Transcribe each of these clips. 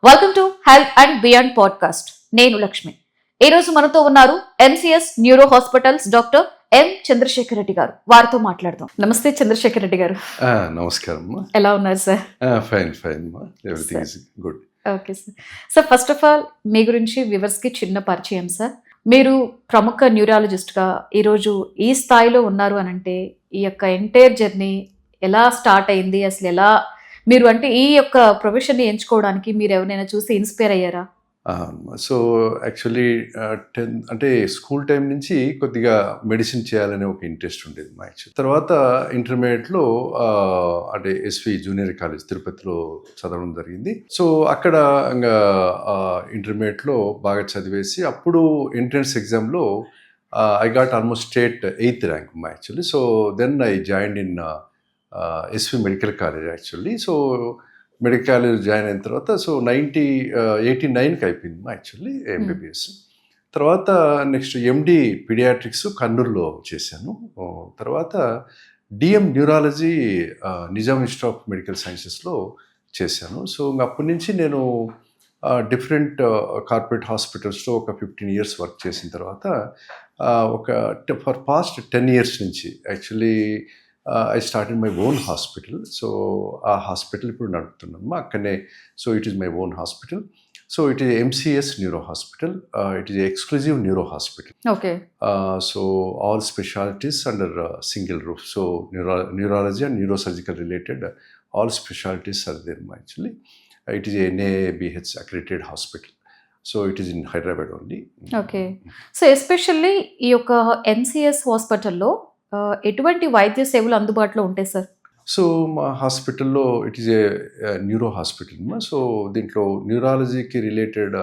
Welcome to health and beyond podcast. నేను లక్ష్మి. ఈ రోజు మనతో ఉన్నారు MCS neuro hospitals doctor M Chandrasekhar Reddy garu. వారితో మాట్లాడదాం. నమస్తే చంద్రశేఖర్ రెడ్డి గారు. నమస్కారం. ఎలా ఉన్నారు sir? Fine everything is good. Okay sir. Sir first of all మీ గురించి వ్యూవర్స్ కి చిన్న పరిచయం సార్. మీరు ప్రముఖ న్యూరాలజిస్ట్ గా ఈరోజు ఈ స్థాయిలో ఉన్నారు అనంటే ఈ యొక్క ఎంటైర్ జర్నీ ఎలా స్టార్ట్ అయింది, అసలు ఎలా మీరు అంటే ఈ యొక్క ప్రొఫెషన్ని ఎంచుకోవడానికి మీరు ఎవరైనా చూసి ఇన్స్పైర్ అయ్యారా? సో యాక్చువల్లీ 10 అంటే స్కూల్ టైం నుంచి కొద్దిగా మెడిసిన్ చేయాలనే ఒక ఇంట్రెస్ట్ ఉండేది మా యాక్చువల్. తర్వాత ఇంటర్మీడియట్లో అంటే ఎస్వి జూనియర్ కాలేజ్ తిరుపతిలో చదవడం జరిగింది. సో అక్కడ ఇంకా ఇంటర్మీడియట్లో బాగా చదివేసి అప్పుడు ఎంట్రన్స్ ఎగ్జామ్లో I got almost state 8th rank మా actually. So then I join in SV medical college actually. So medical college join అయిన తర్వాత సో 89కి అయిపోయింది మా యాక్చువల్లీ ఎంబీబీఎస్. తర్వాత నెక్స్ట్ ఎండి పీడియాట్రిక్స్ కర్నూలులో చేశాను. తర్వాత DM neurology Nizam institute of medical సైన్సెస్లో చేశాను. సో అప్పటి నుంచి నేను డిఫరెంట్ కార్పొరేట్ హాస్పిటల్స్లో ఒక 15 years వర్క్ చేసిన తర్వాత ఫర్ పాస్ట్ 10 years నుంచి actually I started my own hospital. So ఆ హాస్పిటల్ ఇప్పుడు నడుపుతున్నాము అక్కడనే. So it is my own hospital. So it is MCS neuro hospital. It is exclusive neuro hospital. Okay. So all specialities under single roof. So neurology and neurosurgical related all specialities are there actually. It is NABH accredited hospital. So it is in Hyderabad only. Okay. So especially ఈ యొక్క MCS హాస్పిటల్లో ఎటువంటి వైద్య సేవలు అందుబాటులో ఉంటాయి sir? So మా హాస్పిటల్లో it is a neuro hospital. So దీంట్లో న్యూరాలజీకి రిలేటెడ్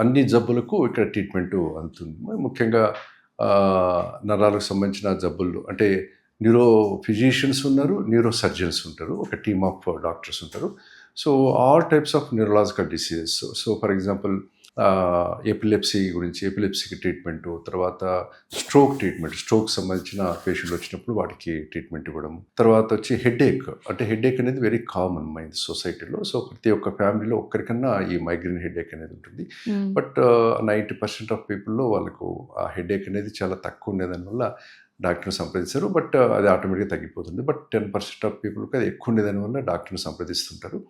అన్ని జబ్బులకు ఇక్కడ ట్రీట్మెంట్ అందుతుంది. ముఖ్యంగా నరాలకు సంబంధించిన జబ్బులు అంటే న్యూరో ఫిజిషియన్స్ ఉన్నారు, న్యూరో సర్జన్స్ ఉంటారు, ఒక టీమ్ ఆఫ్ డాక్టర్స్ ఉంటారు. So all types of neurological diseases. So for example epilepsy గురించి ఎపిలెప్సీకి ట్రీట్మెంట్, తర్వాత స్ట్రోక్ ట్రీట్మెంట్, స్ట్రోక్ సంబంధించిన పేషెంట్లు వచ్చినప్పుడు వాటికి ట్రీట్మెంట్ ఇవ్వడం. తర్వాత వచ్చి హెడేక్. అంటే హెడేక్ అనేది వెరీ కామన్ మై సొసైటీలో. సో ప్రతి ఒక్క ఫ్యామిలీలో ఒక్కరికన్నా ఈ మైగ్రేన్ హెడేక్ అనేది ఉంటుంది. బట్ 90% ఆఫ్ పీపుల్లో వాళ్ళకు ఆ హెడేక్ అనేది చాలా తక్కువ ఉండేదానివల్ల డాక్టర్ని సంప్రదిస్తారు. బట్ అది ఆటోమేటిక్గా తగ్గిపోతుంది. బట్ 10% ఆఫ్ పీపుల్కి అది ఎక్కువ ఉండేదానివల్ల డాక్టర్ని సంప్రదిస్తుంటారు.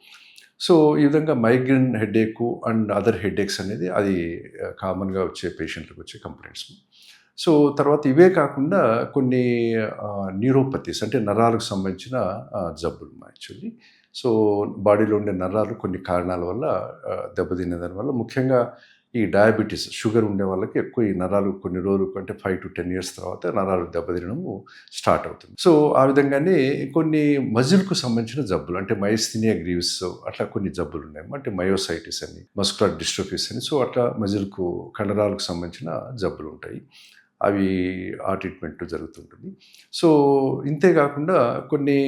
సో ఈ విధంగా migraine headache and other headaches అనేది అది కామన్గా వచ్చే పేషెంట్లకు వచ్చే కంప్లైంట్స్. సో తర్వాత ఇవే కాకుండా కొన్ని న్యూరోపతీస్ అంటే నరాలకు సంబంధించిన జబ్బులు యాక్చువల్లీ. సో బాడీలో ఉండే నరాలు కొన్ని కారణాల వల్ల దెబ్బతినే దానివల్ల ముఖ్యంగా ఈ డయాబెటీస్ షుగర్ ఉండే వాళ్ళకి ఎక్కువ ఈ నరాలు కొన్ని రోజులు అంటే 5 to 10 years తర్వాత నరాలు దెబ్బతినడము స్టార్ట్ అవుతుంది. సో ఆ విధంగానే కొన్ని మజిల్కు సంబంధించిన జబ్బులు అంటే మైస్థీనియా గ్రీవ్స్ అట్లా కొన్ని జబ్బులు ఉన్నాయి. అంటే మయోసైటిస్ అని, మస్కులర్ డిస్ట్రోఫీస్ అని. సో అట్లా మజిల్కు కండరాలకు సంబంధించిన జబ్బులు ఉంటాయి. అవి ఆ ట్రీట్మెంట్ జరుగుతుంటుంది. సో ఇంతే కాకుండా కొన్ని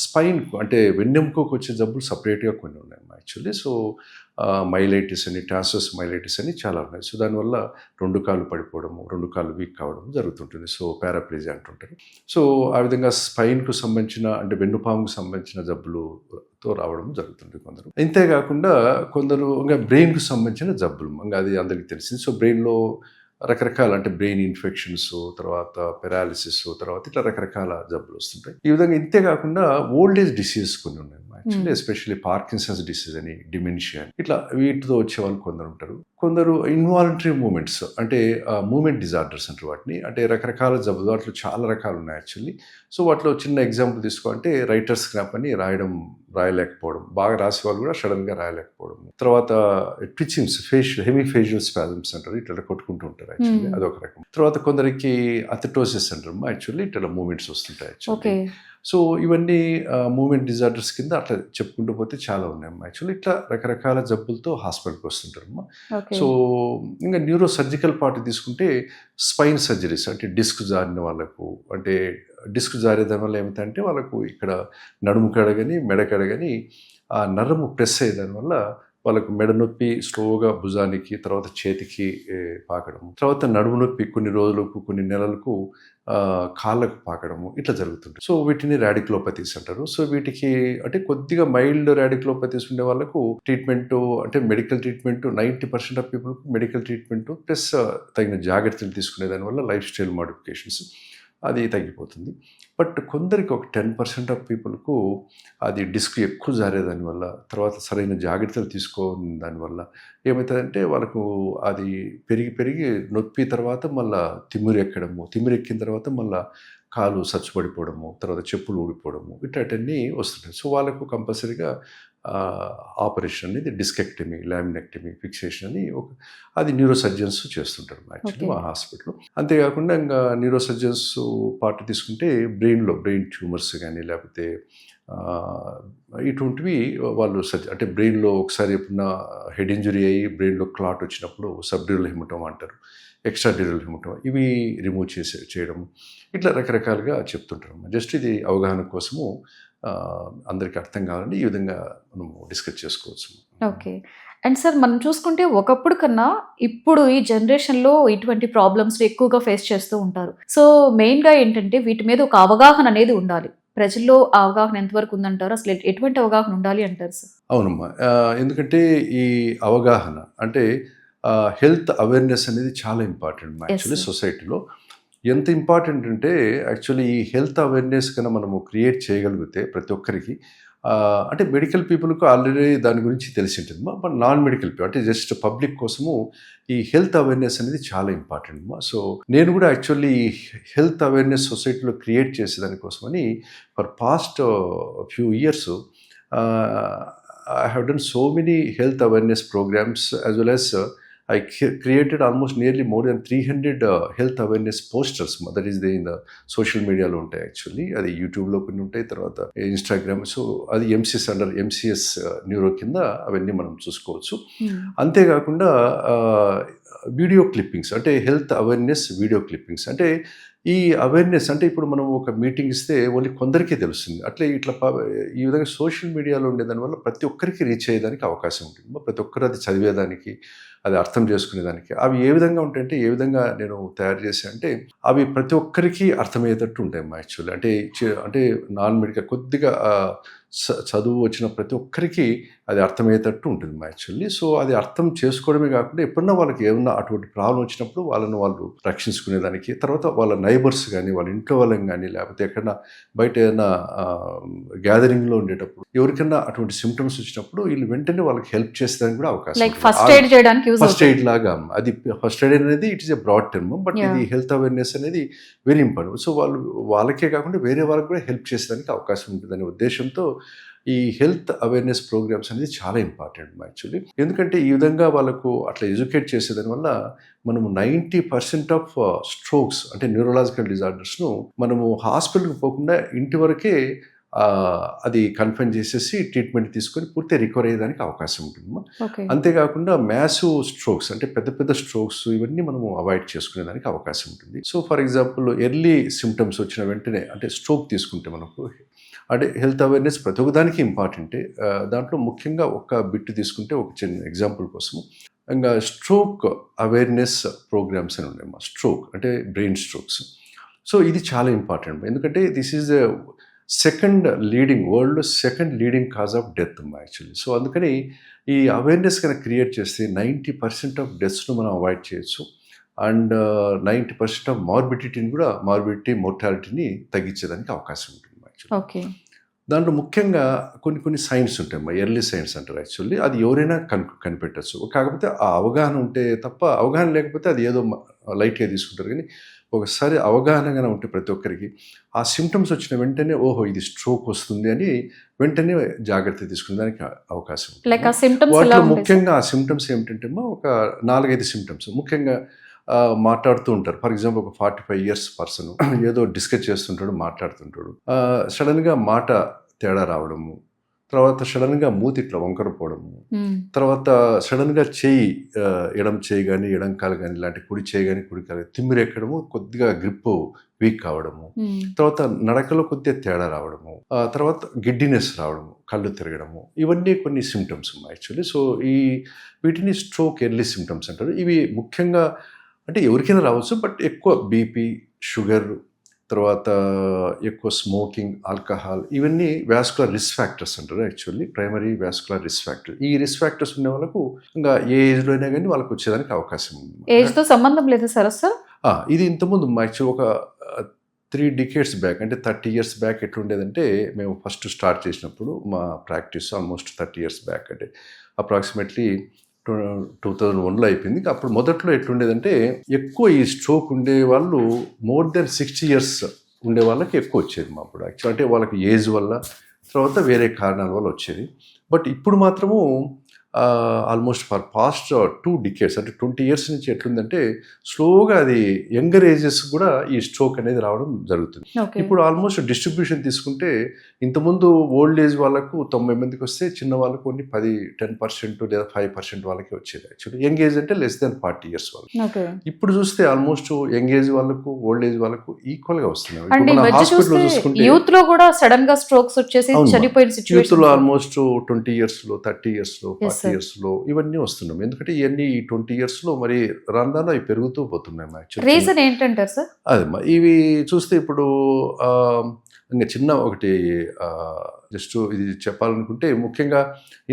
స్పైన్కు అంటే వెన్నెముకకు వచ్చే జబ్బులు సపరేట్గా కొన్ని ఉన్నాయి యాక్చువల్లీ. సో మైలైటిస్ అని, టాసస్ మైలైటిస్ అని చాలా ఉన్నాయి. సో దానివల్ల 2 కాళ్ళు పడిపోవడము, 2 కాళ్ళు వీక్ కావడం జరుగుతుంటుంది. సో పారాప్లీజియా అంటుంటారు. సో ఆ విధంగా స్పైన్కు సంబంధించిన అంటే వెన్నుపాముకు సంబంధించిన జబ్బులతో రావడం జరుగుతుంది కొందరు. ఇంతేకాకుండా కొందరు ఇంకా బ్రెయిన్కు సంబంధించిన జబ్బులు ఇంకా అది అందరికీ తెలిసింది. సో బ్రెయిన్లో రకరకాల అంటే బ్రెయిన్ ఇన్ఫెక్షన్స్, తర్వాత పెరాలిసిస్, తర్వాత ఇట్లా రకరకాల జబ్బులు వస్తుంటాయి. ఈ విధంగా ఇంతే కాకుండా ఓల్డ్ ఏజ్ డిసీజెస్ కొన్ని ఉన్నాయి యాక్చువల్లీ. ఎస్పెషల్లీ పార్కిన్సన్స్ డిసీజ్ అని, డిమెన్షియా ఇట్లా వీటితో వచ్చే వాళ్ళు కొందరు ఉంటారు. కొందరు ఇన్వాలంటరీ మూమెంట్స్ అంటే మూమెంట్ డిజార్డర్స్ అంటారు వాటిని. అంటే రకరకాల జబ్బులు వాటిలో చాలా రకాలు ఉన్నాయి యాక్చువల్లీ. సో వాటిలో చిన్న ఎగ్జాంపుల్ తీసుకోవాలంటే రైటర్స్ క్రాంప్ అని రాయలేకపోవడం, బాగా రాసే వాళ్ళు కూడా సడన్గా రాయలేకపోవడం. తర్వాత ట్విచింగ్స్, హెమీ ఫేషియల్ స్పాజమ్స్ అంటారు, ఇట్లా కొట్టుకుంటూ ఉంటారు యాక్చువల్లీ, అదొక రకం. తర్వాత కొందరికి అథెటోసిస్ అంటారు యాక్చువల్లీ, ఇట్లా మూమెంట్స్ వస్తుంటాయి యాక్చువల్లీ. సో ఇవన్నీ మూమెంట్ డిజార్డర్స్ కింద అట్లా చెప్పుకుంటూ పోతే చాలా ఉన్నాయమ్మా యాక్చువల్లీ. ఇట్లా రకరకాల జబ్బులతో హాస్పిటల్కి వస్తుంటారమ్మా. సో ఇంకా న్యూరో సర్జికల్ పార్ట్ తీసుకుంటే స్పైన్ సర్జరీస్ అంటే డిస్క్ జారిన వాళ్ళకు, అంటే డిస్క్ జారేదాని వల్ల ఏమిటంటే వాళ్ళకు ఇక్కడ నడుము కడ కానీ మెడ కడ కానీ ఆ నరము ప్రెస్ అయ్యేదాని వల్ల వాళ్ళకు మెడ నొప్పి స్లోగా భుజానికి, తర్వాత చేతికి పాకడము, తర్వాత నడుము నొప్పి కొన్ని రోజులకు కొన్ని నెలలకు కాళ్ళకు పాకడము ఇట్లా జరుగుతుంటుంది. సో వీటిని రాడిక్యులోపతీస్ అంటారు. సో వీటికి అంటే కొద్దిగా మైల్డ్ రాడిక్యులోపతీస్ ఉండే వాళ్ళకు ట్రీట్మెంట్ అంటే మెడికల్ ట్రీట్మెంట్ 90% ఆఫ్ పీపుల్కి మెడికల్ ట్రీట్మెంట్ ప్లస్ తగిన జాగ్రత్తలు తీసుకునే దానివల్ల లైఫ్ స్టైల్ మోడిఫికేషన్స్ అది తగ్గిపోతుంది. బట్ కొందరికి ఒక 10% ఆఫ్ పీపుల్కు అది డిస్క్ ఎక్కువ జారేదానివల్ల, తర్వాత సరైన జాగ్రత్తలు తీసుకోని దానివల్ల ఏమవుతుందంటే వాళ్ళకు అది పెరిగి పెరిగి నొప్పి తర్వాత మళ్ళీ తిమ్మిరి ఎక్కడము, తిమ్మిరి ఎక్కిన తర్వాత మళ్ళీ కాలు సచ్చుపడిపోవడము, తర్వాత చెప్పులు ఊడిపోవడము ఇట్లాంటివన్నీ వస్తుంటాయి. సో వాళ్ళకు కంపల్సరీగా ఆపరేషన్ అనేది డిస్కెక్టమీ, లామినెక్టమీ, ఫిక్సేషన్ అని అది న్యూరో సర్జన్స్ చేస్తుంటారు యాక్చువల్లీ మా హాస్పిటల్లో. అంతేకాకుండా ఇంకా న్యూరో సర్జన్స్ పార్ట్ తీసుకుంటే బ్రెయిన్ ట్యూమర్స్ కానీ లేకపోతే ఇటువంటివి వాళ్ళు అంటే బ్రెయిన్లో ఒకసారి ఎప్పుడన్నా హెడ్ ఇంజరీ అయ్యి బ్రెయిన్లో క్లాట్ వచ్చినప్పుడు సబ్డ్యూరల్ హెమటోమా అంటారు, ఎక్స్ట్రా డ్యూరల్ హెమటోమా, ఇవి రిమూవ్ చేయడం ఇట్లా రకరకాలుగా చెప్తుంటారు. జస్ట్ ఇది అవగాహన కోసము అందరికీ అర్థం కావాలని ఈ విధంగా మనం డిస్కస్ చేసుకోవచ్చు. ఓకే. అండ్ సార్ మనం చూసుకుంటే ఒకప్పుడు కన్నా ఇప్పుడు ఈ జనరేషన్లో ఇటువంటి ప్రాబ్లమ్స్ ఎక్కువగా ఫేస్ చేస్తూ ఉంటారు. సో మెయిన్గా ఏంటంటే వీటి మీద ఒక అవగాహన అనేది ఉండాలి. ప్రజల్లో ఆ అవగాహన ఎంతవరకు ఉందంటారు? అసలు ఎటువంటి అవగాహన ఉండాలి అంటారు సార్? అవునమ్మా, ఎందుకంటే ఈ అవగాహన అంటే హెల్త్ అవేర్నెస్ అనేది చాలా ఇంపార్టెంట్ యాక్చువల్లీ సొసైటీలో. ఎంత ఇంపార్టెంట్ అంటే యాక్చువల్లీ ఈ హెల్త్ అవేర్నెస్ కన్నా మనము క్రియేట్ చేయగలిగితే ప్రతి ఒక్కరికి అంటే మెడికల్ పీపుల్కు ఆల్రెడీ దాని గురించి తెలిసి ఉంటుంది, బట్ నాన్ మెడికల్ పీపుల్ అంటే జస్ట్ పబ్లిక్ కోసము ఈ హెల్త్ అవేర్నెస్ అనేది చాలా ఇంపార్టెంట్. సో నేను కూడా యాక్చువల్లీ హెల్త్ అవేర్నెస్ సొసైటీలో క్రియేట్ చేసేదానికోసమని for past few years I have done so many health awareness programs as well as I created almost nearly more than 300 health awareness posters that is there in the social media lo untai actually adi YouTube lo kunni untai tarvata Instagram so adi MCS under MCS neuro kinda avanni manam chuskovachu. ante gaakunda video clippings అంటే health awareness video clippings అంటే ఈ awareness అంటే ఇప్పుడు మనం ఒక meeting ఇస్తే only కొందరికీ తెలుస్తుంది. అట్లే ఇట్లా ఈ విధంగా సోషల్ మీడియాలో ఉండేదానివల్ల ప్రతి ఒక్కరికి రీచ్ అయ్యేదానికి అవకాశం ఉంటుంది. ప్రతి ఒక్కరు అది చదివేదానికి, అది అర్థం చేసుకునేదానికి. అవి ఏ విధంగా ఉంటాయంటే ఏ విధంగా నేను తయారు చేసి అంటే అవి ప్రతి ఒక్కరికి అర్థమయ్యేటట్టు ఉంటాయి యాక్చువల్లీ. అంటే నాన్ మెడికల్ కొద్దిగా చదువు వచ్చిన ప్రతి ఒక్కరికి అది అర్థమయ్యేటట్టు ఉంటుంది యాక్చువల్లీ. సో అది అర్థం చేసుకోవడమే కాకుండా ఎప్పుడన్నా వాళ్ళకి ఏమన్నా అటువంటి ప్రాబ్లం వచ్చినప్పుడు వాళ్ళు రక్షించుకునేదానికి, తర్వాత వాళ్ళ నైబర్స్ కానీ వాళ్ళ ఇంట్లో వాళ్ళని కానీ లేకపోతే ఎక్కడన్నా బయట ఏదైనా గ్యాదరింగ్లో ఉండేటప్పుడు ఎవరికైనా అటువంటి సిమ్టమ్స్ వచ్చినప్పుడు వీళ్ళు వెంటనే వాళ్ళకి హెల్ప్ చేసేదానికి కూడా అవకాశం. ఫస్ట్ ఎయిడ్ లాగా అది ఫస్ట్ ఎయిడ్ అనేది it is a broad term, but ఇది హెల్త్ అవేర్నెస్ అనేది వెరీ ఇంపార్టెంట్. సో వాళ్ళకే కాకుండా వేరే వాళ్ళకి కూడా హెల్ప్ చేసేదానికి అవకాశం ఉంటుందనే ఉద్దేశంతో ఈ హెల్త్ అవేర్నెస్ ప్రోగ్రామ్స్ అనేది చాలా ఇంపార్టెంట్ యాక్చువల్లీ. ఎందుకంటే ఈ విధంగా వాళ్ళకు అట్లా ఎడ్యుకేట్ చేసేదాని వల్ల మనము 90% ఆఫ్ స్ట్రోక్స్ అంటే న్యూరలాజికల్ డిజార్డర్స్ను మనము హాస్పిటల్కి పోకుండా ఇంటి వరకే అది కన్ఫైన్ చేసేసి ట్రీట్మెంట్ తీసుకొని పూర్తి రికవర్ అయ్యేదానికి అవకాశం ఉంటుంది. అంతేకాకుండా మ్యాసివ్ స్ట్రోక్స్ అంటే పెద్ద పెద్ద స్ట్రోక్స్ ఇవన్నీ మనము అవాయిడ్ చేసుకునేదానికి అవకాశం ఉంటుంది. So for example early symptoms వచ్చిన వెంటనే అంటే స్ట్రోక్ తీసుకుంటే మనకు అంటే హెల్త్ అవేర్నెస్ ప్రతి ఒక్కదానికి ఇంపార్టెంటే. దాంట్లో ముఖ్యంగా ఒక బిట్ తీసుకుంటే ఒక చిన్న ఎగ్జాంపుల్ కోసం ఇంకా స్ట్రోక్ అవేర్నెస్ ప్రోగ్రామ్స్ అని ఉన్నాయమ్మా. స్ట్రోక్ అంటే బ్రెయిన్ స్ట్రోక్స్. సో ఇది చాలా ఇంపార్టెంట్ ఎందుకంటే దిస్ ఈజ్ వరల్డ్లో second leading cause of death actually. So అందుకని ఈ అవేర్నెస్ కనుక క్రియేట్ చేస్తే 90% ఆఫ్ డెత్స్ను మనం అవాయిడ్ చేయొచ్చు అండ్ 90% ఆఫ్ మోర్టాలిటీని తగ్గించేదానికి అవకాశం ఉంటుంది యాక్చువల్లీ. దాంట్లో ముఖ్యంగా కొన్ని సైన్స్ ఉంటాయి, ఎర్లీ సైన్స్ అంటారు యాక్చువల్లీ. అది ఎవరైనా కనిపెట్టచ్చు, కాకపోతే ఆ అవగాహన ఉంటే తప్ప, అవగాహన లేకపోతే అది ఏదో లైట్గా తీసుకుంటారు. కానీ ఒకసారి అవగాహనగానే ఉంటే ప్రతి ఒక్కరికి ఆ సిమ్టమ్స్ వచ్చిన వెంటనే ఓహో ఇది స్ట్రోక్ వస్తుంది అని వెంటనే జాగ్రత్త తీసుకునే దానికి అవకాశం ఉంటుంది. వాటిలో ముఖ్యంగా ఆ సిమ్టమ్స్ ఏమిటంటే ఒక 4-5 సిమ్టమ్స్ ముఖ్యంగా మాట్లాడుతూ ఉంటారు. ఫర్ ఎగ్జాంపుల్ ఒక 45 years పర్సన్ ఏదో డిస్కస్ చేస్తుంటాడు, మాట్లాడుతుంటాడు, సడన్గా మాట తేడా రావడము, తర్వాత సడన్గా మూతి ఇట్లా వంకర పోవడము, తర్వాత సడన్గా చేయి ఎడం చేయి కానీ ఎడం కాలు కానీ ఇలాంటి కుడి చేయి కానీ కుడి కాలు తిమ్మిరెక్కడము, కొద్దిగా గ్రిప్ వీక్ కావడము, తర్వాత నడకలో కొద్దిగా తేడా రావడము, తర్వాత గిడ్డినెస్ రావడము, కళ్ళు తిరగడము, ఇవన్నీ కొన్ని సిమ్టమ్స్ ఉన్నాయి యాక్చువల్లీ. సో వీటిని స్ట్రోక్ ఎర్లీ సిమ్టమ్స్ అంటారు. ఇవి ముఖ్యంగా అంటే ఎవరికైనా రావచ్చు, బట్ ఎక్కువ బీపీ, షుగర్, తర్వాత ఎక్కువ స్మోకింగ్, ఆల్కహాల్, ఇవన్నీ వాస్కులర్ రిస్క్ ఫ్యాక్టర్స్ అంటారు actually, primary vascular risk factor. ఈ రిస్క్ ఫ్యాక్టర్స్ ఉన్న వాళ్ళకు ఇంకా ఏ ఏజ్లో అయినా కానీ వాళ్ళకి వచ్చేదానికి అవకాశం ఉంది. ఏజ్తో సంబంధం లేదు సార్ అసలు? ఇది ఇంతకుముందు యాక్చువల్ ఒక 3 decades బ్యాక్, అంటే 30 years బ్యాక్ ఎట్లుండేదంటే, మేము ఫస్ట్ స్టార్ట్ చేసినప్పుడు మా ప్రాక్టీస్ ఆల్మోస్ట్ 30 years బ్యాక్, అంటే అప్రాక్సిమేట్లీ 2001లో అయిపోయింది. అప్పుడు మొదట్లో ఎట్లుండేదంటే, ఎక్కువ ఈ స్ట్రోక్ ఉండే వాళ్ళు మోర్ దెన్ 60 years ఉండే వాళ్ళకి ఎక్కువ వచ్చేది మా అప్పుడు యాక్చువల్. అంటే వాళ్ళకి ఏజ్ వల్ల, తర్వాత వేరే కారణాల వల్ల వచ్చేది. బట్ ఇప్పుడు మాత్రము ఆల్మోస్ట్ ఫర్ పాస్ట్ 2 decades, అంటే 20 years నుంచి ఎట్లుందంటే, స్లోగా అది యంగర్ ఏజెస్ కూడా ఈ స్ట్రోక్ అనేది రావడం జరుగుతుంది. ఇప్పుడు ఆల్మోస్ట్ డిస్ట్రిబ్యూషన్ తీసుకుంటే, ఇంతకుముందు ఓల్డ్ ఏజ్ వాళ్ళకు 90 మందికి వస్తే, చిన్న వాళ్ళకు కొన్ని 10% లేదా 5% వాళ్ళకి వచ్చేది యాక్చువల్లీ. యంగ్ ఏజ్ అంటే లెస్ దెన్ 40 years వాళ్ళకి. ఇప్పుడు చూస్తే ఆల్మోస్ట్ యంగ్ ఏజ్ వాళ్ళకు, ఓల్డ్ ఏజ్ వాళ్ళకు ఈక్వల్గా వస్తున్నాయి. హాస్పిటల్ చూసుకుంటే యూత్ లో కూడా సడన్ గా స్ట్రోక్స్ వచ్చేసి చనిపోయిన సిచ్యువేషన్, యూత్ లో ఆల్మోస్ట్ 20 years లో, 30 years లో, 40 years లో ఇవన్నీ వస్తున్నాం. ఎందుకంటే ఇవన్నీ ఈ 20 years లో మరి రాను అవి పెరుగుతూ పోతున్నాయి. రీజన్ ఏంటంటారు సార్? అదే ఇవి చూస్తే ఇప్పుడు ఇంకా చిన్న ఒకటి జస్ట్ ఇది చెప్పాలనుకుంటే, ముఖ్యంగా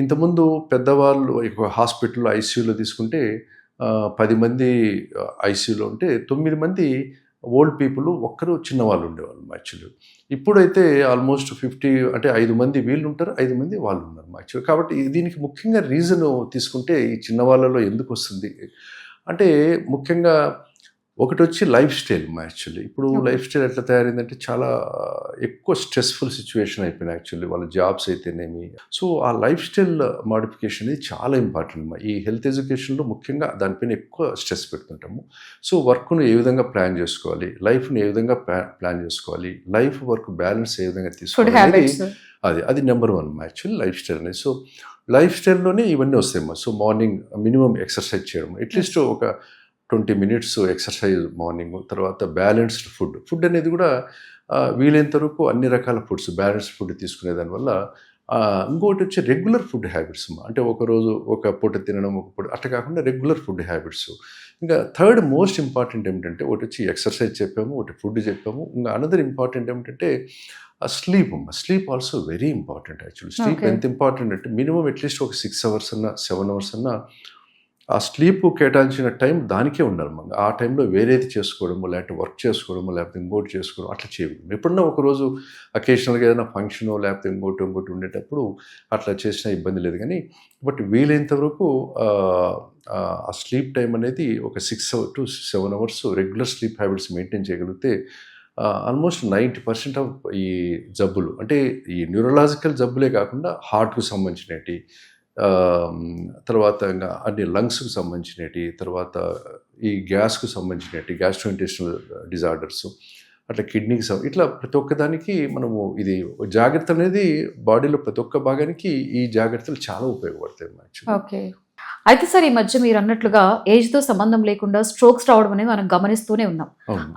ఇంతకుముందు పెద్దవాళ్ళు హాస్పిటల్లో ఐసీయూలో తీసుకుంటే 10 మంది ఐసీయూలో ఉంటే 9 మంది ఓల్డ్ పీపుల్, ఒక్కరు చిన్నవాళ్ళు ఉండేవాళ్ళు యాక్చువల్లీ. ఇప్పుడైతే ఆల్మోస్ట్ 50, అంటే 5 మంది వీళ్ళు ఉంటారు, 5 మంది వాళ్ళు ఉన్నారు యాక్చువల్లీ. కాబట్టి దీనికి ముఖ్యంగా రీజన్ తీసుకుంటే, ఈ చిన్నవాళ్ళలో ఎందుకు వస్తుంది అంటే, ముఖ్యంగా ఒకటి వచ్చి లైఫ్ స్టైల్ యాక్చువల్లీ. ఇప్పుడు లైఫ్ స్టైల్ ఎట్లా తయారైందంటే, చాలా ఎక్కువ స్ట్రెస్ఫుల్ సిచ్యువేషన్ అయిపోయింది యాక్చువల్లీ. వాళ్ళ జాబ్స్ అయితేనేమి. సో ఆ లైఫ్ స్టైల్ మాడిఫికేషన్ అనేది చాలా ఇంపార్టెంట్. ఈ హెల్త్ ఎడ్యుకేషన్లో ముఖ్యంగా దానిపైన ఎక్కువ స్ట్రెస్ పెడుతుంటాము. సో వర్క్ను ఏ విధంగా ప్లాన్ చేసుకోవాలి, లైఫ్ను ఏ విధంగా ప్లాన్ చేసుకోవాలి, లైఫ్ వర్క్ బ్యాలెన్స్ ఏ విధంగా తీసుకోవాలి, అది నెంబర్ 1 యాక్చువల్లీ లైఫ్ స్టైల్ అనేది. సో లైఫ్ స్టైల్లోనే ఇవన్నీ వస్తాయమ్మా. సో మార్నింగ్ మినిమం ఎక్సర్సైజ్ చేయడం, అట్లీస్ట్ ఒక 20 minutes ఎక్సర్సైజ్ మార్నింగ్, తర్వాత బ్యాలెన్స్డ్ ఫుడ్ అనేది కూడా వీలైనంత వరకు అన్ని రకాల ఫుడ్స్, బ్యాలెన్స్డ్ ఫుడ్ తీసుకునే దానివల్ల. ఇంకొకటి వచ్చి రెగ్యులర్ ఫుడ్ హ్యాబిట్స్, అంటే ఒకరోజు ఒక పూట తినడం, ఒక పూట అట్లా కాకుండా రెగ్యులర్ ఫుడ్ హ్యాబిట్స్. ఇంకా థర్డ్ మోస్ట్ ఇంపార్టెంట్ ఏమిటంటే, ఒకటి వచ్చి ఎక్సర్సైజ్ చెప్పాము, ఒకటి ఫుడ్ చెప్పాము. ఇంకా అనదర్ ఇంపార్టెంట్ ఏమిటంటే sleep also very important actually. Sleep ఎంత ఇంపార్టెంట్ అంటే, మినిమం అట్లీస్ట్ ఒక 6 hours అన్నా 7 hours అన్నా ఆ స్లీప్ కేటాయించిన టైం దానికే ఉండాలి. మనం ఆ టైంలో వేరేది చేసుకోవడము, లేకపోతే వర్క్ చేసుకోవడము, లేకపోతే ఇంకోటి చేసుకోవడం అట్లా చేయకూడదు. ఎప్పుడన్నా ఒకరోజు అకేషనల్గా ఏదైనా ఫంక్షను, లేకపోతే ఇంకోటి ఉండేటప్పుడు అట్లా చేసినా ఇబ్బంది లేదు. కానీ బట్ వీలైనంత వరకు ఆ స్లీప్ టైం అనేది ఒక 6 to 7 hours regular sleep habits maintain చేయగలిగితే ఆల్మోస్ట్ 90% ఆఫ్ ఈ జబ్బులు, అంటే ఈ న్యూరలాజికల్ జబ్బులే కాకుండా హార్ట్కు సంబంధించినవి, తర్వాత ఇంకా అన్ని లంగ్స్కు సంబంధించినవి, తర్వాత ఈ గ్యాస్కు సంబంధించినవి, గ్యాస్ట్రోఇంటెస్టినల్ డిజార్డర్స్, అట్లా కిడ్నీకి ఇట్లా ప్రతి ఒక్కదానికి మనము ఇది జాగ్రత్త అనేది బాడీలో ప్రతి ఒక్క భాగానికి ఈ జాగ్రత్తలు చాలా ఉపయోగపడతాయి. ఓకే. అయితే సార్, ఈ మధ్య మీరు అన్నట్లుగా ఏజ్తో సంబంధం లేకుండా స్ట్రోక్స్ రావడం అనేది మనం గమనిస్తూనే ఉన్నాం.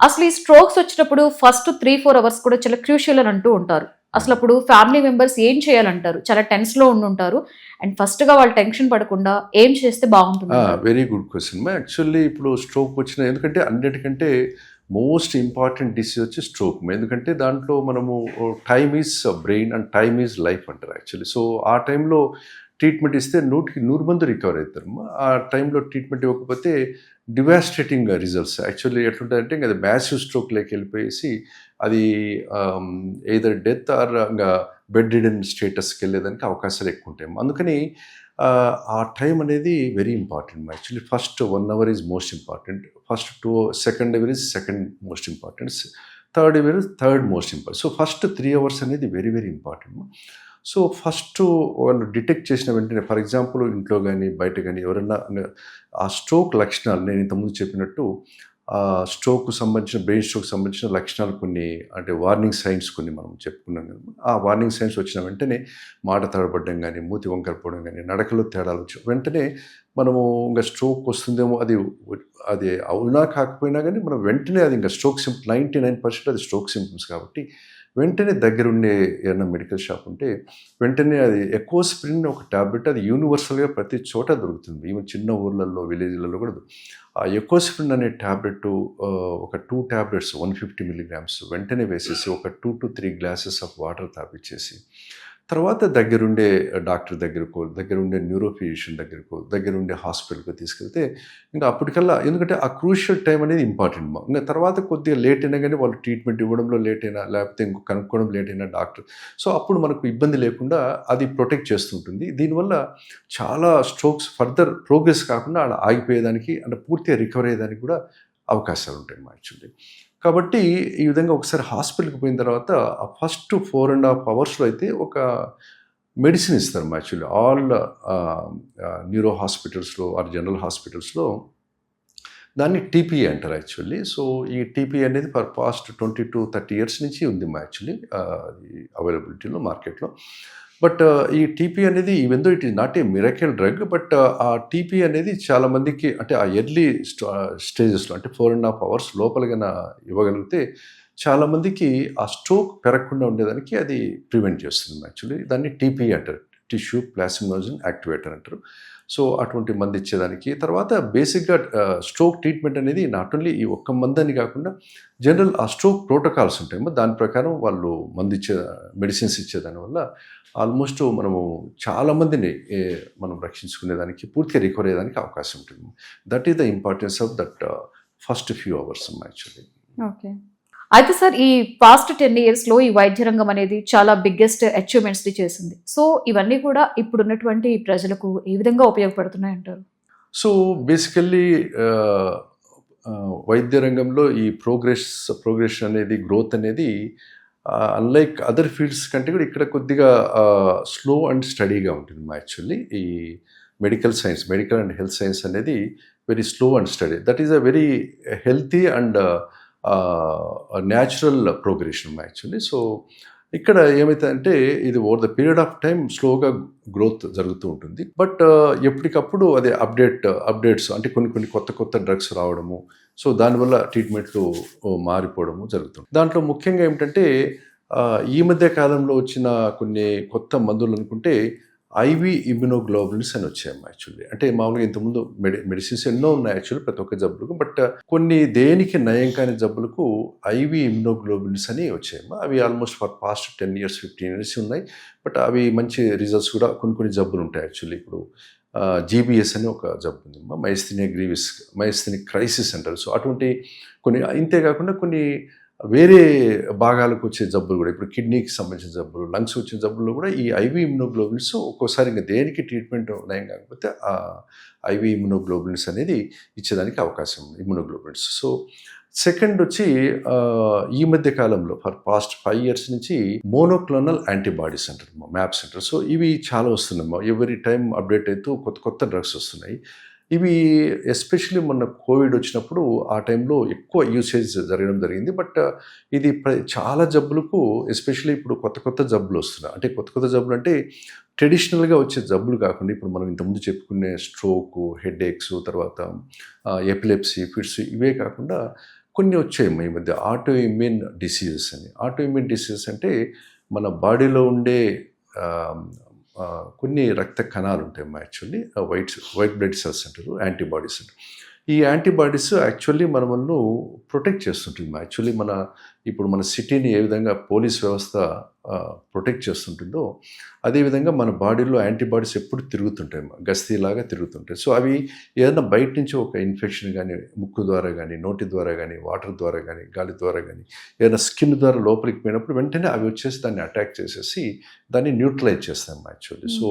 అసలు ఈ స్ట్రోక్స్ వచ్చినప్పుడు ఫస్ట్ 3-4 hours కూడా చాలా క్రూషియల్ అని అంటూ ఉంటారు. అసలు అప్పుడు ఫ్యామిలీ మెంబర్స్ ఏం చేయాలంటారు? చాలా టెన్స్లో ఉండుంటారు, అండ్ ఫస్ట్గా వాళ్ళు టెన్షన్ పడకుండా ఏం చేస్తే బాగుంటుంది? Very good question. యాక్చువల్లీ ఇప్పుడు స్ట్రోక్ వచ్చిన, ఎందుకంటే అన్నిటికంటే మోస్ట్ ఇంపార్టెంట్ డిసీజ్ వచ్చి స్ట్రోక్. ఎందుకంటే దాంట్లో మనము time is brain and time is life అంటారు యాక్చువల్లీ. సో ఆ టైంలో ట్రీట్మెంట్ ఇస్తే 100కి 100 మంది రికవర్ అవుతారు. ఆ టైంలో ట్రీట్మెంట్ ఇవ్వకపోతే డివాస్టేటింగ్ రిజల్ట్స్ యాక్చువల్లీ ఎట్లుంటాయంటే, ఇంకా అది మ్యాసివ్ స్ట్రోక్లోకి వెళ్ళిపోయేసి అది ఎయిదర్ డెత్ ఆర్ ఇంకా బెడ్ రిడెన్ స్టేటస్కి వెళ్ళేదానికి అవకాశాలు ఎక్కువ ఉంటాయి. అందుకని ఆ టైం అనేది very important actually. First 1 hour is most important, second hour is second most important, third hour is third most important. So first 3 hours అనేది very very important. So first వాళ్ళు డిటెక్ట్ చేసిన వెంటనే, ఫర్ ఎగ్జాంపుల్ ఇంట్లో కానీ బయట కానీ ఎవరైనా ఆ స్ట్రోక్ లక్షణాలు నేను ఇంతకుముందు చెప్పినట్టు స్ట్రోక్ సంబంధించిన బ్రెయిన్ స్ట్రోక్ సంబంధించిన లక్షణాలు కొన్ని, అంటే వార్నింగ్ సైన్స్ కొన్ని మనం చెప్పుకున్నాం కదా. ఆ వార్నింగ్ సైన్స్ వచ్చిన వెంటనే మాట తడబడ్డం కానీ, మూతి వంకరపోవడం కానీ, నడకలో తేడాలు వచ్చి వెంటనే మనము ఇంకా స్ట్రోక్ వస్తుందేమో, అది అవునా కాకపోయినా కానీ మనం వెంటనే అది ఇంకా స్ట్రోక్ 99% అది స్ట్రోక్ సింప్టమ్స్ కాబట్టి వెంటనే దగ్గరుండే ఏదైనా మెడికల్ షాప్ ఉంటే వెంటనే అది ఎకోస్ప్రిన్ ఒక ట్యాబ్లెట్, అది యూనివర్సల్గా ప్రతి చోట దొరుకుతుంది. ఈవెన్ చిన్న ఊర్లలో, విలేజ్లలో కూడా ఆ ఎకోస్ప్రిన్ అనే ట్యాబ్లెట్ ఒక 2 ట్యాబ్లెట్స్ 150 milligrams వెంటనే వేసేసి ఒక 2 to 3 glasses ఆఫ్ వాటర్ తాపించేసి తర్వాత దగ్గరుండే డాక్టర్ దగ్గరుండే న్యూరో ఫిజిషియన్ దగ్గరుండే హాస్పిటల్కి తీసుకెళ్తే ఇంకా అప్పటికల్లా, ఎందుకంటే ఆ క్రూషియల్ టైం అనేది ఇంపార్టెంట్. ఇంకా తర్వాత కొద్దిగా లేట్ అయినా కానీ వాళ్ళు ట్రీట్మెంట్ ఇవ్వడంలో లేట్ అయినా, లేకపోతే ఇంకో కనుక్కోవడం లేట్ అయినా డాక్టర్, సో అప్పుడు మనకు ఇబ్బంది లేకుండా అది ప్రొటెక్ట్ చేస్తుంటుంది. దీనివల్ల చాలా స్ట్రోక్స్ ఫర్దర్ ప్రోగ్రెస్ కాకుండా అలా ఆగిపోయేదానికి, అంటే పూర్తిగా రికవర్ అయ్యేదానికి కూడా అవకాశాలు ఉంటాయి యాక్చువల్లీ. కాబట్టి ఈ విధంగా ఒకసారి హాస్పిటల్కి పోయిన తర్వాత ఆ ఫస్ట్ 4.5 hours అయితే ఒక మెడిసిన్ ఇస్తారు యాక్చువల్లీ. ఆల్ న్యూరో హాస్పిటల్స్లో ఆర్ జనరల్ హాస్పిటల్స్లో దాన్ని టీపీఏ అంటారు యాక్చువల్లీ. సో ఈ టీపీఏ అనేది ఫర్ పాస్ట్ 20 to 30 years నుంచి ఉంది యాక్చువల్లీ అవైలబిలిటీలో మార్కెట్లో. బట్ ఈ టీపీ అనేది even though it is not a miracle drug, but ఆ టీపీ అనేది చాలామందికి, అంటే ఆ ఎర్లీ స్టేజెస్లో, అంటే 4.5 hours లోపలగా ఇవ్వగలిగితే చాలామందికి ఆ స్ట్రోక్ పెరగకుండా ఉండేదానికి అది ప్రివెంట్ చేస్తుంది యాక్చువల్లీ. దాన్ని టీపీ అంటారు, టిష్యూ ప్లాస్మినోజన్ యాక్టివేటర్ అంటారు. సో అటువంటి మందు ఇచ్చేదానికి తర్వాత బేసిక్గా స్ట్రోక్ ట్రీట్మెంట్ అనేది నాట్ ఓన్లీ ఈ ఒక్క మందు అని కాకుండా జనరల్ ఆ స్ట్రోక్ ప్రోటోకాల్స్ ఉంటాయేమో దాని ప్రకారం వాళ్ళు మెడిసిన్స్ ఇచ్చేదానివల్ల ఆల్మోస్ట్ మనము చాలామందిని మనం రక్షించుకునేదానికి, పూర్తిగా రికవర్ అయ్యేదానికి అవకాశం ఉంటుంది. That is the importance of that first few hours actually. Okay. అయితే సార్, ఈ పాస్ట్ 10 yearsలో ఈ వైద్య రంగం అనేది చాలా బిగ్గెస్ట్ అచీవ్మెంట్స్ని చేసింది. సో ఇవన్నీ కూడా ఇప్పుడున్నటువంటి ప్రజలకు ఏ విధంగా ఉపయోగపడుతున్నాయి అంటారు? సో బేసికల్లీ వైద్య రంగంలో ఈ ప్రోగ్రెషన్ అనేది, గ్రోత్ అనేది అన్లైక్ అదర్ ఫీల్డ్స్ కంటే కూడా ఇక్కడ కొద్దిగా స్లో అండ్ స్టడీగా ఉంటుంది యాక్చువల్లీ. ఈ మెడికల్ అండ్ హెల్త్ సైన్స్ అనేది very slow and study. That is a very healthy and natural progression actually. So ఇక్కడ ఏమవుతుందంటే ఇది over the period of time స్లోగా గ్రోత్ జరుగుతూ ఉంటుంది. బట్ ఎప్పటికప్పుడు అదే అప్డేట్స్, అంటే కొన్ని కొత్త డ్రగ్స్ రావడము, సో దానివల్ల ట్రీట్మెంట్లు మారిపోవడము జరుగుతుంది. దాంట్లో ముఖ్యంగా ఏమిటంటే ఈ మధ్య కాలంలో వచ్చిన కొన్ని కొత్త మందులు అనుకుంటే ఐవి ఇమ్యునోగ్లోబులిన్స్ అని వచ్చాయి యాక్చువల్లీ. అంటే మామూలుగా ఇంతకుముందు మెడిసిన్స్ ఎన్నో ఉన్నాయి యాక్చువల్లీ ప్రతి ఒక్క జబ్బులకు, బట్ కొన్ని దేనికి నయం కాని జబ్బులకు ఐవి ఇమ్యునోగ్లోబులిన్స్ అని వచ్చాయి. అవి almost for past 10 years 15 years ఉన్నాయి. బట్ అవి మంచి రిజల్ట్స్ కూడా కొన్ని జబ్బులు ఉంటాయి యాక్చువల్లీ. ఇప్పుడు జీబీఎస్ అని ఒక జబ్బు ఉంది, మైస్థీనియా క్రైసిస్ అంటారు. సో అటువంటి కొన్ని, ఇంతేకాకుండా కొన్ని వేరే భాగాలకు వచ్చే జబ్బులు కూడా, ఇప్పుడు కిడ్నీకి సంబంధించిన జబ్బులు, లంగ్స్ వచ్చిన జబ్బుల్లో కూడా ఈ ఐవి ఇమ్యునోగ్లోబులిన్స్ ఒక్కోసారి ఇంకా దేనికి ట్రీట్మెంట్ నయం కాకపోతే ఆ ఐవి ఇమ్యునోగ్లోబులిన్స్ అనేది ఇచ్చేదానికి అవకాశం ఉంది, ఇమ్యునోగ్లోబులిన్స్. సో సెకండ్ వచ్చి ఈ మధ్య కాలంలో ఫర్ పాస్ట్ 5 years నుంచి మోనోక్లోనల్ యాంటీబాడీస్ అంటారు, మ్యాప్స్ అంటారు. సో ఇవి చాలా వస్తున్నాయి, ఎవ్రీ టైం అప్డేట్ అవుతూ కొత్త డ్రగ్స్ వస్తున్నాయి. ఇవి ఎస్పెషలీ మొన్న కోవిడ్ వచ్చినప్పుడు ఆ టైంలో ఎక్కువ యూసేజ్ జరగడం జరిగింది. బట్ ఇది చాలా జబ్బులకు, ఎస్పెషలీ ఇప్పుడు కొత్త జబ్బులు వస్తున్నాయి. అంటే కొత్త జబ్బులు అంటే ట్రెడిషనల్గా వచ్చే జబ్బులు కాకుండా, ఇప్పుడు మనం ఇంతకుముందు చెప్పుకునే స్ట్రోకు, హెడేక్స్, తర్వాత ఎపిలెప్సీ, ఫిట్స్, ఇవే కాకుండా కొన్ని వచ్చాయి ఈ మధ్య ఆటో ఇమ్యూన్ డిసీజెస్ అని. ఆటో ఇమ్యూన్ డిసీజెస్ అంటే మన బాడీలో ఉండే కొన్ని రక్త కణాలు ఉంటాయి యాక్చువల్లీ, వైట్ బ్లడ్ సెల్స్ అంటారు, యాంటీబాడీస్ అంటారు. ఈ యాంటీబాడీస్ యాక్చువల్లీ మనల్ని ప్రొటెక్ట్ చేస్తుంటుంది యాక్చువల్లీ. ఇప్పుడు మన సిటీని ఏ విధంగా పోలీస్ వ్యవస్థ ప్రొటెక్ట్ చేస్తుంటుందో అదేవిధంగా మన బాడీలో యాంటీబాడీస్ ఎప్పుడు తిరుగుతుంటాయి, గస్తీలాగా తిరుగుతుంటాయి. సో అవి ఏదైనా బయట నుంచి ఒక ఇన్ఫెక్షన్ కానీ, ముక్కు ద్వారా కానీ, నోటి ద్వారా కానీ, వాటర్ ద్వారా కానీ, గాలి ద్వారా కానీ, ఏదైనా స్కిన్ ద్వారా లోపలికి పోయినప్పుడు వెంటనే అవి వచ్చేసి దాన్ని అటాక్ చేసేసి దాన్ని న్యూట్రలైజ్ చేస్తాం యాక్చువల్లీ. సో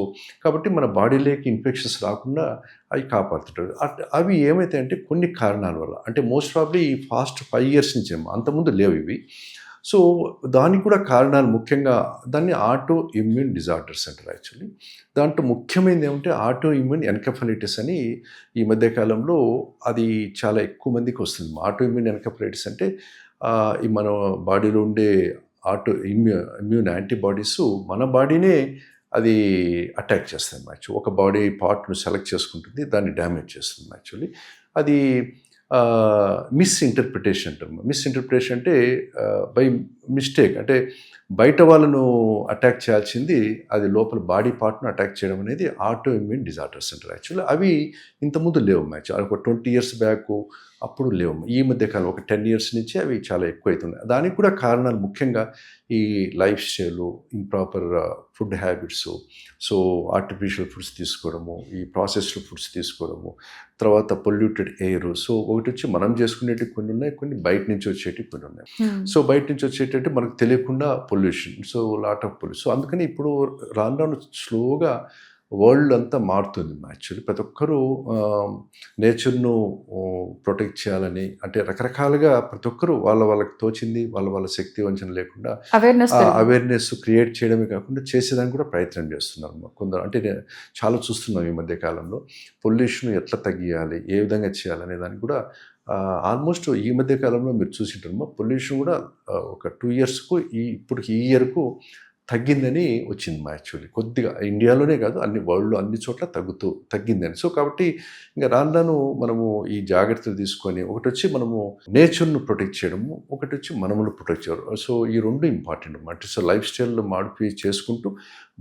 కాబట్టి మన బాడీలోకి ఇన్ఫెక్షన్స్ రాకుండా అవి కాపాడుతుంటారు. అవి ఏమైతే అంటే కొన్ని కారణాల వల్ల, అంటే మోస్ట్ ప్రాబ్లీ ఈ ఫాస్ట్ 5 years నుంచి, అంతకుముందు లేవు ఇవి. సో దానికి కూడా కారణాలు ముఖ్యంగా దాన్ని ఆటో ఇమ్యూన్ డిజార్డర్స్ అంటారు యాక్చువల్లీ. దాంట్లో ముఖ్యమైనది ఏమంటే ఆటో ఇమ్యూన్ ఎన్కెఫలైటిస్ అని ఈ మధ్యకాలంలో అది చాలా ఎక్కువ మందికి వస్తుంది. ఆటో ఇమ్యూన్ ఎన్కెఫలైటిస్ అంటే ఈ మన బాడీలో ఉండే ఆటో ఇమ్యూన్ యాంటీబాడీస్ మన బాడీనే అది అటాక్ చేస్తుంది యాక్చువల్లీ. ఒక బాడీ పార్ట్ను సెలెక్ట్ చేసుకుంటుంది, దాన్ని డ్యామేజ్ చేస్తుంది యాక్చువల్లీ. అది మిస్ఇంటర్ప్రిటేషన్ అంటారు. మిస్ఇంటర్ప్రిటేషన్ అంటే బై మిస్టేక్, అంటే బయట వాళ్ళను అటాక్ చేయాల్సింది అది లోపల బాడీ పార్ట్ను అటాక్ చేయడం అనేది ఆటో ఇమ్యూన్ డిజార్డర్స్ అంటారు యాక్చువల్లీ. అవి ఇంతకుముందు లేవు యాక్చువల్లీ. ఒక 20 years బ్యాక్ అప్పుడు లేవు. ఈ మధ్యకాలం ఒక 10 years నుంచి అవి చాలా ఎక్కువ అవుతున్నాయి. దానికి కూడా కారణాలు ముఖ్యంగా ఈ life style, improper food habits, so artificial foods తీసుకోవడము, ఈ ప్రాసెస్డ్ ఫుడ్స్ తీసుకోవడము, తర్వాత పొల్యూటెడ్ ఎయిర్. సో ఒకటి వచ్చి మనం చేసుకునేటివి కొన్ని ఉన్నాయి, కొన్ని బయట నుంచి వచ్చేటివి కొన్ని ఉన్నాయి. సో బయట నుంచి వచ్చేటంటే మనకు తెలియకుండా pollution, so lot of pollution. So అందుకని ఇప్పుడు రాను రాను స్లోగా వరల్డ్ అంతా మారుతుంది యాక్చువల్లీ. ప్రతి ఒక్కరూ నేచర్ను ప్రొటెక్ట్ చేయాలని, అంటే రకరకాలుగా ప్రతి ఒక్కరూ వాళ్ళకి తోచింది వాళ్ళ శక్తి వంచన లేకుండా అవేర్నెస్ క్రియేట్ చేయడమే కాకుండా చేసేదానికి కూడా ప్రయత్నం చేస్తున్నారు కొందరు. అంటే చాలా చూస్తున్నాం ఈ మధ్య కాలంలో పొల్యూషన్ ఎట్లా తగ్గియాలి, ఏ విధంగా చేయాలనే దానికి కూడా ఆల్మోస్ట్ ఈ మధ్య కాలంలో మీరు చూసింటారు పొల్యూషన్ కూడా ఒక 2 yearsకు ఇప్పుడు ఈ ఇయర్కు తగ్గిందని వచ్చింది యాక్చువల్లీ. కొద్దిగా ఇండియాలోనే కాదు, అన్ని వరల్డ్లో అన్ని చోట్ల తగ్గిందని. సో కాబట్టి ఇంకా రాను మనము ఈ జాగ్రత్తలు తీసుకొని, ఒకటి వచ్చి మనము నేచర్ను ప్రొటెక్ట్ చేయడము, ఒకటి వచ్చి మనమును ప్రొటెక్ట్ చేయడం. సో ఈ రెండు ఇంపార్టెంట్ అన్నమాట. సో లైఫ్ స్టైల్ మాడిఫై చేసుకుంటూ,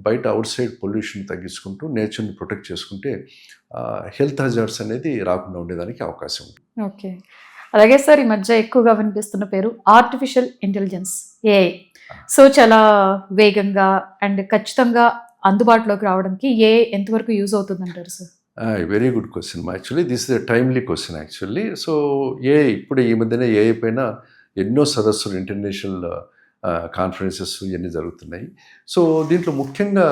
బయట అవుట్ సైడ్ పొల్యూషన్ తగ్గించుకుంటూ, నేచర్ని ప్రొటెక్ట్ చేసుకుంటే హెల్త్ హజార్డ్స్ అనేది రాకుండా ఉండేదానికి అవకాశం ఉంది. ఓకే. అలాగే సార్, ఈ మధ్య ఎక్కువగా వినిపిస్తున్న పేరు ఆర్టిఫిషియల్ ఇంటెలిజెన్స్, ఏఐ. సో చాలా వేగంగా అండ్ ఖచ్చితంగా అందుబాటులోకి రావడానికి ఏఐ ఎంతవరకు యూజ్ అవుతుందంటారు sir? Very good question actually. This is a timely question actually. So AI ఇప్పుడు ఈ మధ్యనే ఏఐ పైన ఎన్నో సదస్సులు, ఇంటర్నేషనల్ కాన్ఫరెన్సెస్ ఇవన్నీ జరుగుతున్నాయి. సో దీంట్లో ముఖ్యంగా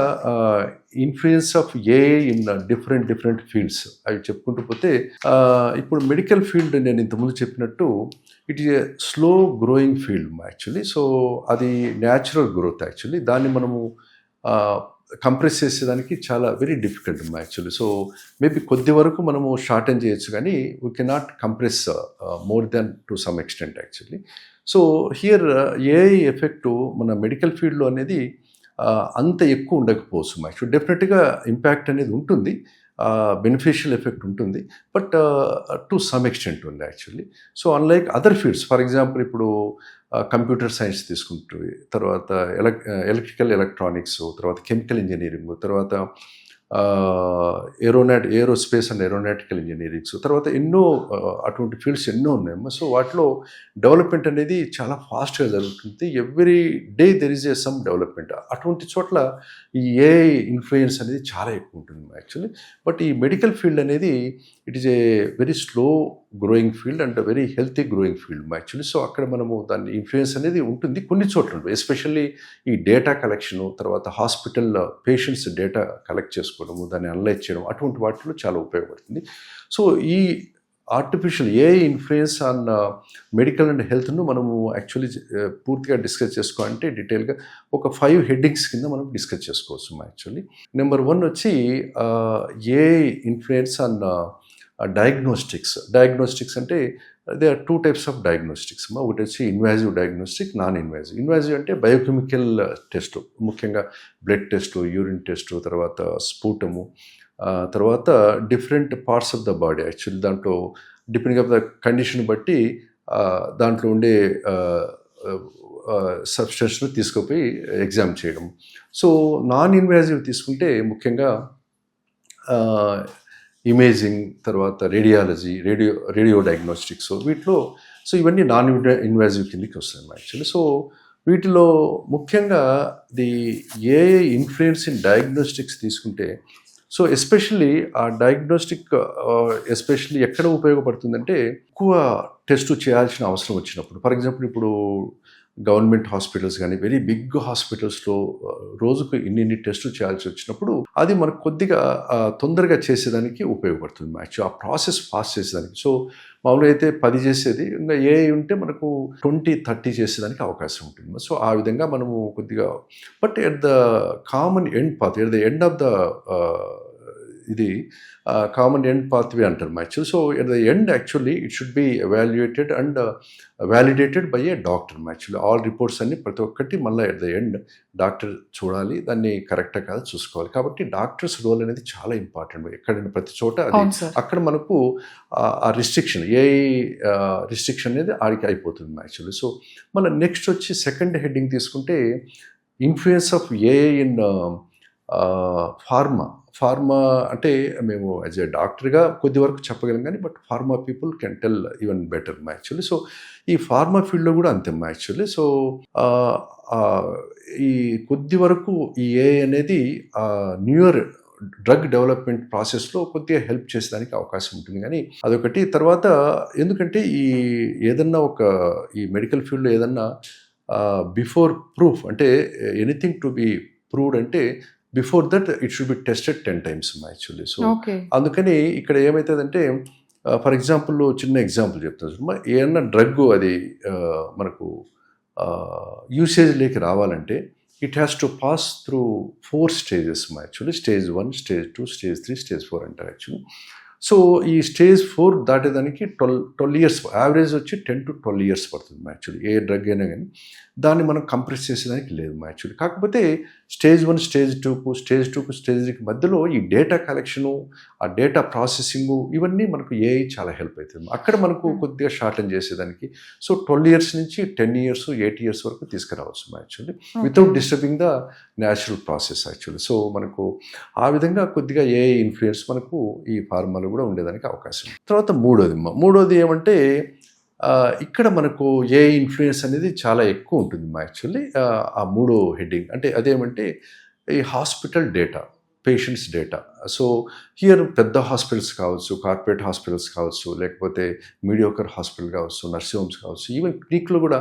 influence of AI in different fields అవి చెప్పుకుంటూ పోతే, ఇప్పుడు మెడికల్ ఫీల్డ్ నేను ఇంతకుముందు చెప్పినట్టు it is a slow growing field actually. So అది న్యాచురల్ గ్రోత్ యాక్చువల్లీ. దాన్ని మనము కంప్రెస్ చేసేదానికి చాలా very difficult actually. So maybe కొద్ది వరకు మనము షార్టెన్ చేయొచ్చు, కానీ we cannot compress more than to some extent actually. So here AI effect మన మెడికల్ ఫీల్డ్లో అనేది అంత ఎక్కువ ఉండకపోవచ్చు యాక్చువల్లీ. డెఫినెట్గా ఇంపాక్ట్ అనేది ఉంటుంది, బెనిఫిషియల్ ఎఫెక్ట్ ఉంటుంది, బట్ టు సమ్ ఎక్స్టెంట్ ఉంది actually. So unlike other fields, for example ఇప్పుడు కంప్యూటర్ సైన్స్ తీసుకుంటే, తర్వాత ఎలక్ట్రికల్ ఎలక్ట్రానిక్స్, తర్వాత కెమికల్ ఇంజనీరింగ్, తర్వాత ఏరోస్పేస్ అండ్ ఏరోనాటికల్ ఇంజనీరింగ్స్, తర్వాత ఎన్నో అటువంటి ఫీల్డ్స్ ఎన్నో ఉన్నాయమ్మా. సో వాటిలో డెవలప్మెంట్ అనేది చాలా ఫాస్ట్గా జరుగుతుంది. Every day there is some development. అటువంటి చోట్ల ఈ ఏఐ ఇన్ఫ్లుయెన్స్ అనేది చాలా ఎక్కువ ఉంటుంది యాక్చువల్లీ. బట్ ఈ మెడికల్ ఫీల్డ్ అనేది it is a very slow growing field and very healthy growing field actually. So అక్కడ మనము దాని ఇన్ఫ్లుయెన్స్ అనేది ఉంటుంది కొన్ని చోట్ల, ఎస్పెషల్లీ ఈ డేటా కలెక్షను, తర్వాత హాస్పిటల్ పేషెంట్స్ డేటా కలెక్ట్ చేసుకోవడము, దాన్ని అనలైజ్ చేయడం, అటువంటి వాటిలో చాలా ఉపయోగపడుతుంది. సో ఈ artificial AI influence on medical and హెల్త్ను మనము యాక్చువల్లీ పూర్తిగా డిస్కస్ చేసుకోవాలంటే డీటెయిల్గా ఒక 5 headings కింద మనం డిస్కస్ చేసుకోవచ్చు యాక్చువల్లీ. నెంబర్ 1 వచ్చి ఏఐ ఇన్ఫ్లుయెన్స్ ఆన్ డయాగ్నోస్టిక్స్ అంటే they are 2 types of diagnostics. ఒకటి వచ్చి invasive diagnostic, non invasive. Invasive అంటే బయోకెమికల్ టెస్ట్, ముఖ్యంగా బ్లడ్ టెస్ట్, యూరిన్ టెస్ట్, తర్వాత స్ఫూటము, తర్వాత different parts of the body actually. దాంట్లో డిపెండింగ్ ఆఫ్ ద కండిషన్ బట్టి దాంట్లో ఉండే సబ్స్టెన్స్ను తీసుకుపోయి ఎగ్జామ్ చేయడం. సో నాన్ ఇన్వాజివ్ తీసుకుంటే ముఖ్యంగా ఇమేజింగ్, తర్వాత రేడియాలజీ, రేడియో డయాగ్నోస్టిక్స్, వీటిలో సో ఇవన్నీ నాన్ ఇన్వాజివ్ కిందకి వస్తాయి యాక్చువల్లీ. సో వీటిలో ముఖ్యంగా the AI influence in diagnostics తీసుకుంటే, సో ఎస్పెషల్లీ ఆ డయాగ్నోస్టిక్ ఎస్పెషల్లీ ఎక్కడ ఉపయోగపడుతుందంటే, ఎక్కువ టెస్ట్ చేయాల్సిన అవసరం వచ్చినప్పుడు. ఫర్ ఎగ్జాంపుల్ ఇప్పుడు గవర్నమెంట్ హాస్పిటల్స్ కానీ వెరీ బిగ్ హాస్పిటల్స్లో రోజుకు ఇన్ని టెస్టులు చేయాల్సి వచ్చినప్పుడు అది మనకు కొద్దిగా తొందరగా చేసేదానికి ఉపయోగపడుతుంది యాక్చువల్లీ ఆ ప్రాసెస్ ఫాస్ట్ చేసేదానికి. సో మామూలుగా అయితే 10 చేసేది, ఇంకా ఏఐ ఉంటే మనకు 20-30 చేసేదానికి అవకాశం ఉంటుంది. సో ఆ విధంగా మనము కొద్దిగా but at the common end path, at the end of the ఇది కామన్ ఎండ్ పాత్వే అంటారు actually. So at the end actually it should be evaluated and validated by A doctor actually. All reports అన్ని ప్రతి ఒక్కటి మళ్ళీ at the end doctor చూడాలి, దాన్ని కరెక్టా కాదు చూసుకోవాలి. కాబట్టి డాక్టర్స్ రోల్ అనేది చాలా ఇంపార్టెంట్. ఎక్కడైనా ప్రతి చోట అది అక్కడ మనకు ఆ రిస్ట్రిక్షన్ రిస్ట్రిక్షన్ అనేది ఆడికి అయిపోతుంది యాక్చువల్లీ. సో మన నెక్స్ట్ వచ్చి సెకండ్ హెడ్డింగ్ తీసుకుంటే influence of AI in pharma అంటే మేము యాజ్ ఏ డాక్టర్గా కొద్ది వరకు చెప్పగలం కానీ but pharma people can tell even better actually. So ఈ ఫార్మా ఫీల్డ్లో కూడా అంతే యాక్చువల్లీ. సో ఈ కొద్ది వరకు ఈ ఏఐ అనేది న్యూయర్ డ్రగ్ డెవలప్మెంట్ ప్రాసెస్లో కొద్దిగా హెల్ప్ చేసేదానికి అవకాశం ఉంటుంది. కానీ అదొకటి. తర్వాత ఎందుకంటే ఏదన్నా ఈ మెడికల్ ఫీల్డ్లో ఏదన్నా బిఫోర్ ప్రూఫ్ అంటే ఎనీథింగ్ టు బి ప్రూవ్డ్ అంటే before that it should be tested 10 times actually. So అందుకని ఇక్కడ ఏమవుతుందంటే ఫర్ ఎగ్జాంపుల్ చిన్న ఎగ్జాంపుల్ చెప్తాను. ఏమన్నా డ్రగ్ అది మనకు యూసేజ్లోకి రావాలంటే it has to pass through 4 stages actually. Stage 1, Stage 2, Stage 3, Stage 4 అంటారు యాక్చువల్లీ. సో ఈ Stage 4 దాటేదానికి 12 years, యావరేజ్ వచ్చి 10 to 12 years పడుతుంది యాక్చువల్లీ. ఏ డ్రగ్ అయినా కానీ దాన్ని మనం కంప్రెస్ చేసేదానికి లేదు యాక్చువల్లీ. కాకపోతే Stage 1, Stage 2కు, Stage 2కు, Stage 3కి మధ్యలో ఈ డేటా కలెక్షను, ఆ డేటా ప్రాసెసింగు ఇవన్నీ మనకు ఏఐ చాలా హెల్ప్ అవుతుంది. అక్కడ మనకు కొద్దిగా షార్టన్ చేసేదానికి. సో 12 years నుంచి 10 years, 8 years వరకు తీసుకురావచ్చు actually without disturbing the natural process actually. So మనకు ఆ విధంగా కొద్దిగా ఏఐ ఇన్ఫ్లుయెన్స్ మనకు ఈ ఫార్మాలో కూడా ఉండేదానికి అవకాశం. తర్వాత మూడోది ఏమంటే ఇక్కడ మనకు ఏఐ ఇన్ఫ్లుయెన్స్ అనేది చాలా ఎక్కువ ఉంటుంది యాక్చువల్లీ. ఆ మూడో హెడ్డింగ్ అంటే అదేమంటే ఈ hospital data, patients data. So here పెద్ద హాస్పిటల్స్ కావచ్చు, కార్పొరేట్ హాస్పిటల్స్ కావచ్చు, లేకపోతే మీడియోకర్ హాస్పిటల్ కావచ్చు, నర్సింగ్ హోమ్స్ కావచ్చు, ఈవెన్ క్లినిక్లో కూడా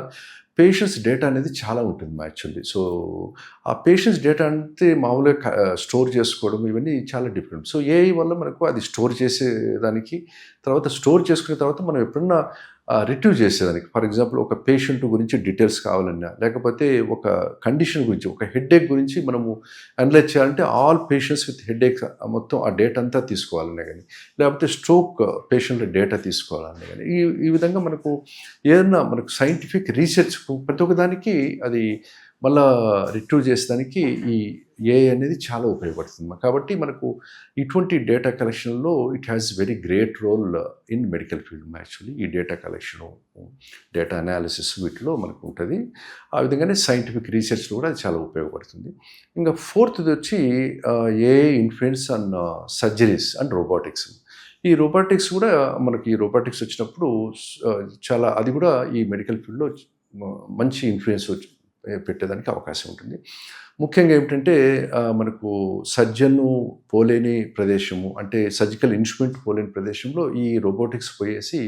పేషెంట్స్ డేటా అనేది చాలా ఉంటుంది యాక్చువల్లీ. సో ఆ పేషెంట్స్ డేటా అంటే మామూలుగా స్టోర్ చేసుకోవడం ఇవన్నీ చాలా డిఫరెంట్. సో ఏఐ వల్ల మనకు అది స్టోర్ చేసేదానికి, తర్వాత స్టోర్ చేసుకున్న తర్వాత మనం ఎప్పుడన్నా రిట్రీవ్ చేసేదానికి, ఫర్ ఎగ్జాంపుల్ ఒక పేషెంట్ గురించి డీటెయిల్స్ కావాలన్నా, లేకపోతే ఒక కండిషన్ గురించి, ఒక హెడేక్ గురించి మనము అనలైజ్ చేయాలంటే ఆల్ పేషెంట్స్ విత్ హెడేక్ మొత్తం ఆ డేటా అంతా తీసుకోవాలన్నా కానీ, లేకపోతే స్ట్రోక్ పేషెంట్ డేటా తీసుకోవాలన్నా కానీ, ఈ విధంగా మనకు ఏదన్నా మనకు సైంటిఫిక్ రీసెర్చ్ ప్రతి ఒక్కదానికి అది మళ్ళా రిట్రీవ్ చేసేదానికి ఈ ఏఐ అనేది చాలా ఉపయోగపడుతుంది. కాబట్టి మనకు ఇటువంటి డేటా కలెక్షన్లో it has very great role in medical field actually. ఈ డేటా కలెక్షను, డేటా అనాలిసిస్ వీటిలో మనకు ఉంటుంది. ఆ విధంగానే సైంటిఫిక్ రీసెర్చ్లో కూడా అది చాలా ఉపయోగపడుతుంది. ఇంకా ఫోర్త్ది వచ్చి AI influence on surgeries and robotics. ఈ రోబోటిక్స్ కూడా మనకి రోబోటిక్స్ వచ్చినప్పుడు చాలా అది కూడా ఈ మెడికల్ ఫీల్డ్లో మంచి ఇన్ఫ్లుయెన్స్ పెట్టేదానికి అవకాశం ఉంటుంది. ముఖ్యంగా ఏమిటంటే మనకు సర్జను పోలేని ప్రదేశము, అంటే సర్జికల్ ఇన్స్ట్రుమెంట్ పోలేని ప్రదేశంలో ఈ రోబోటిక్స్ పోయేసి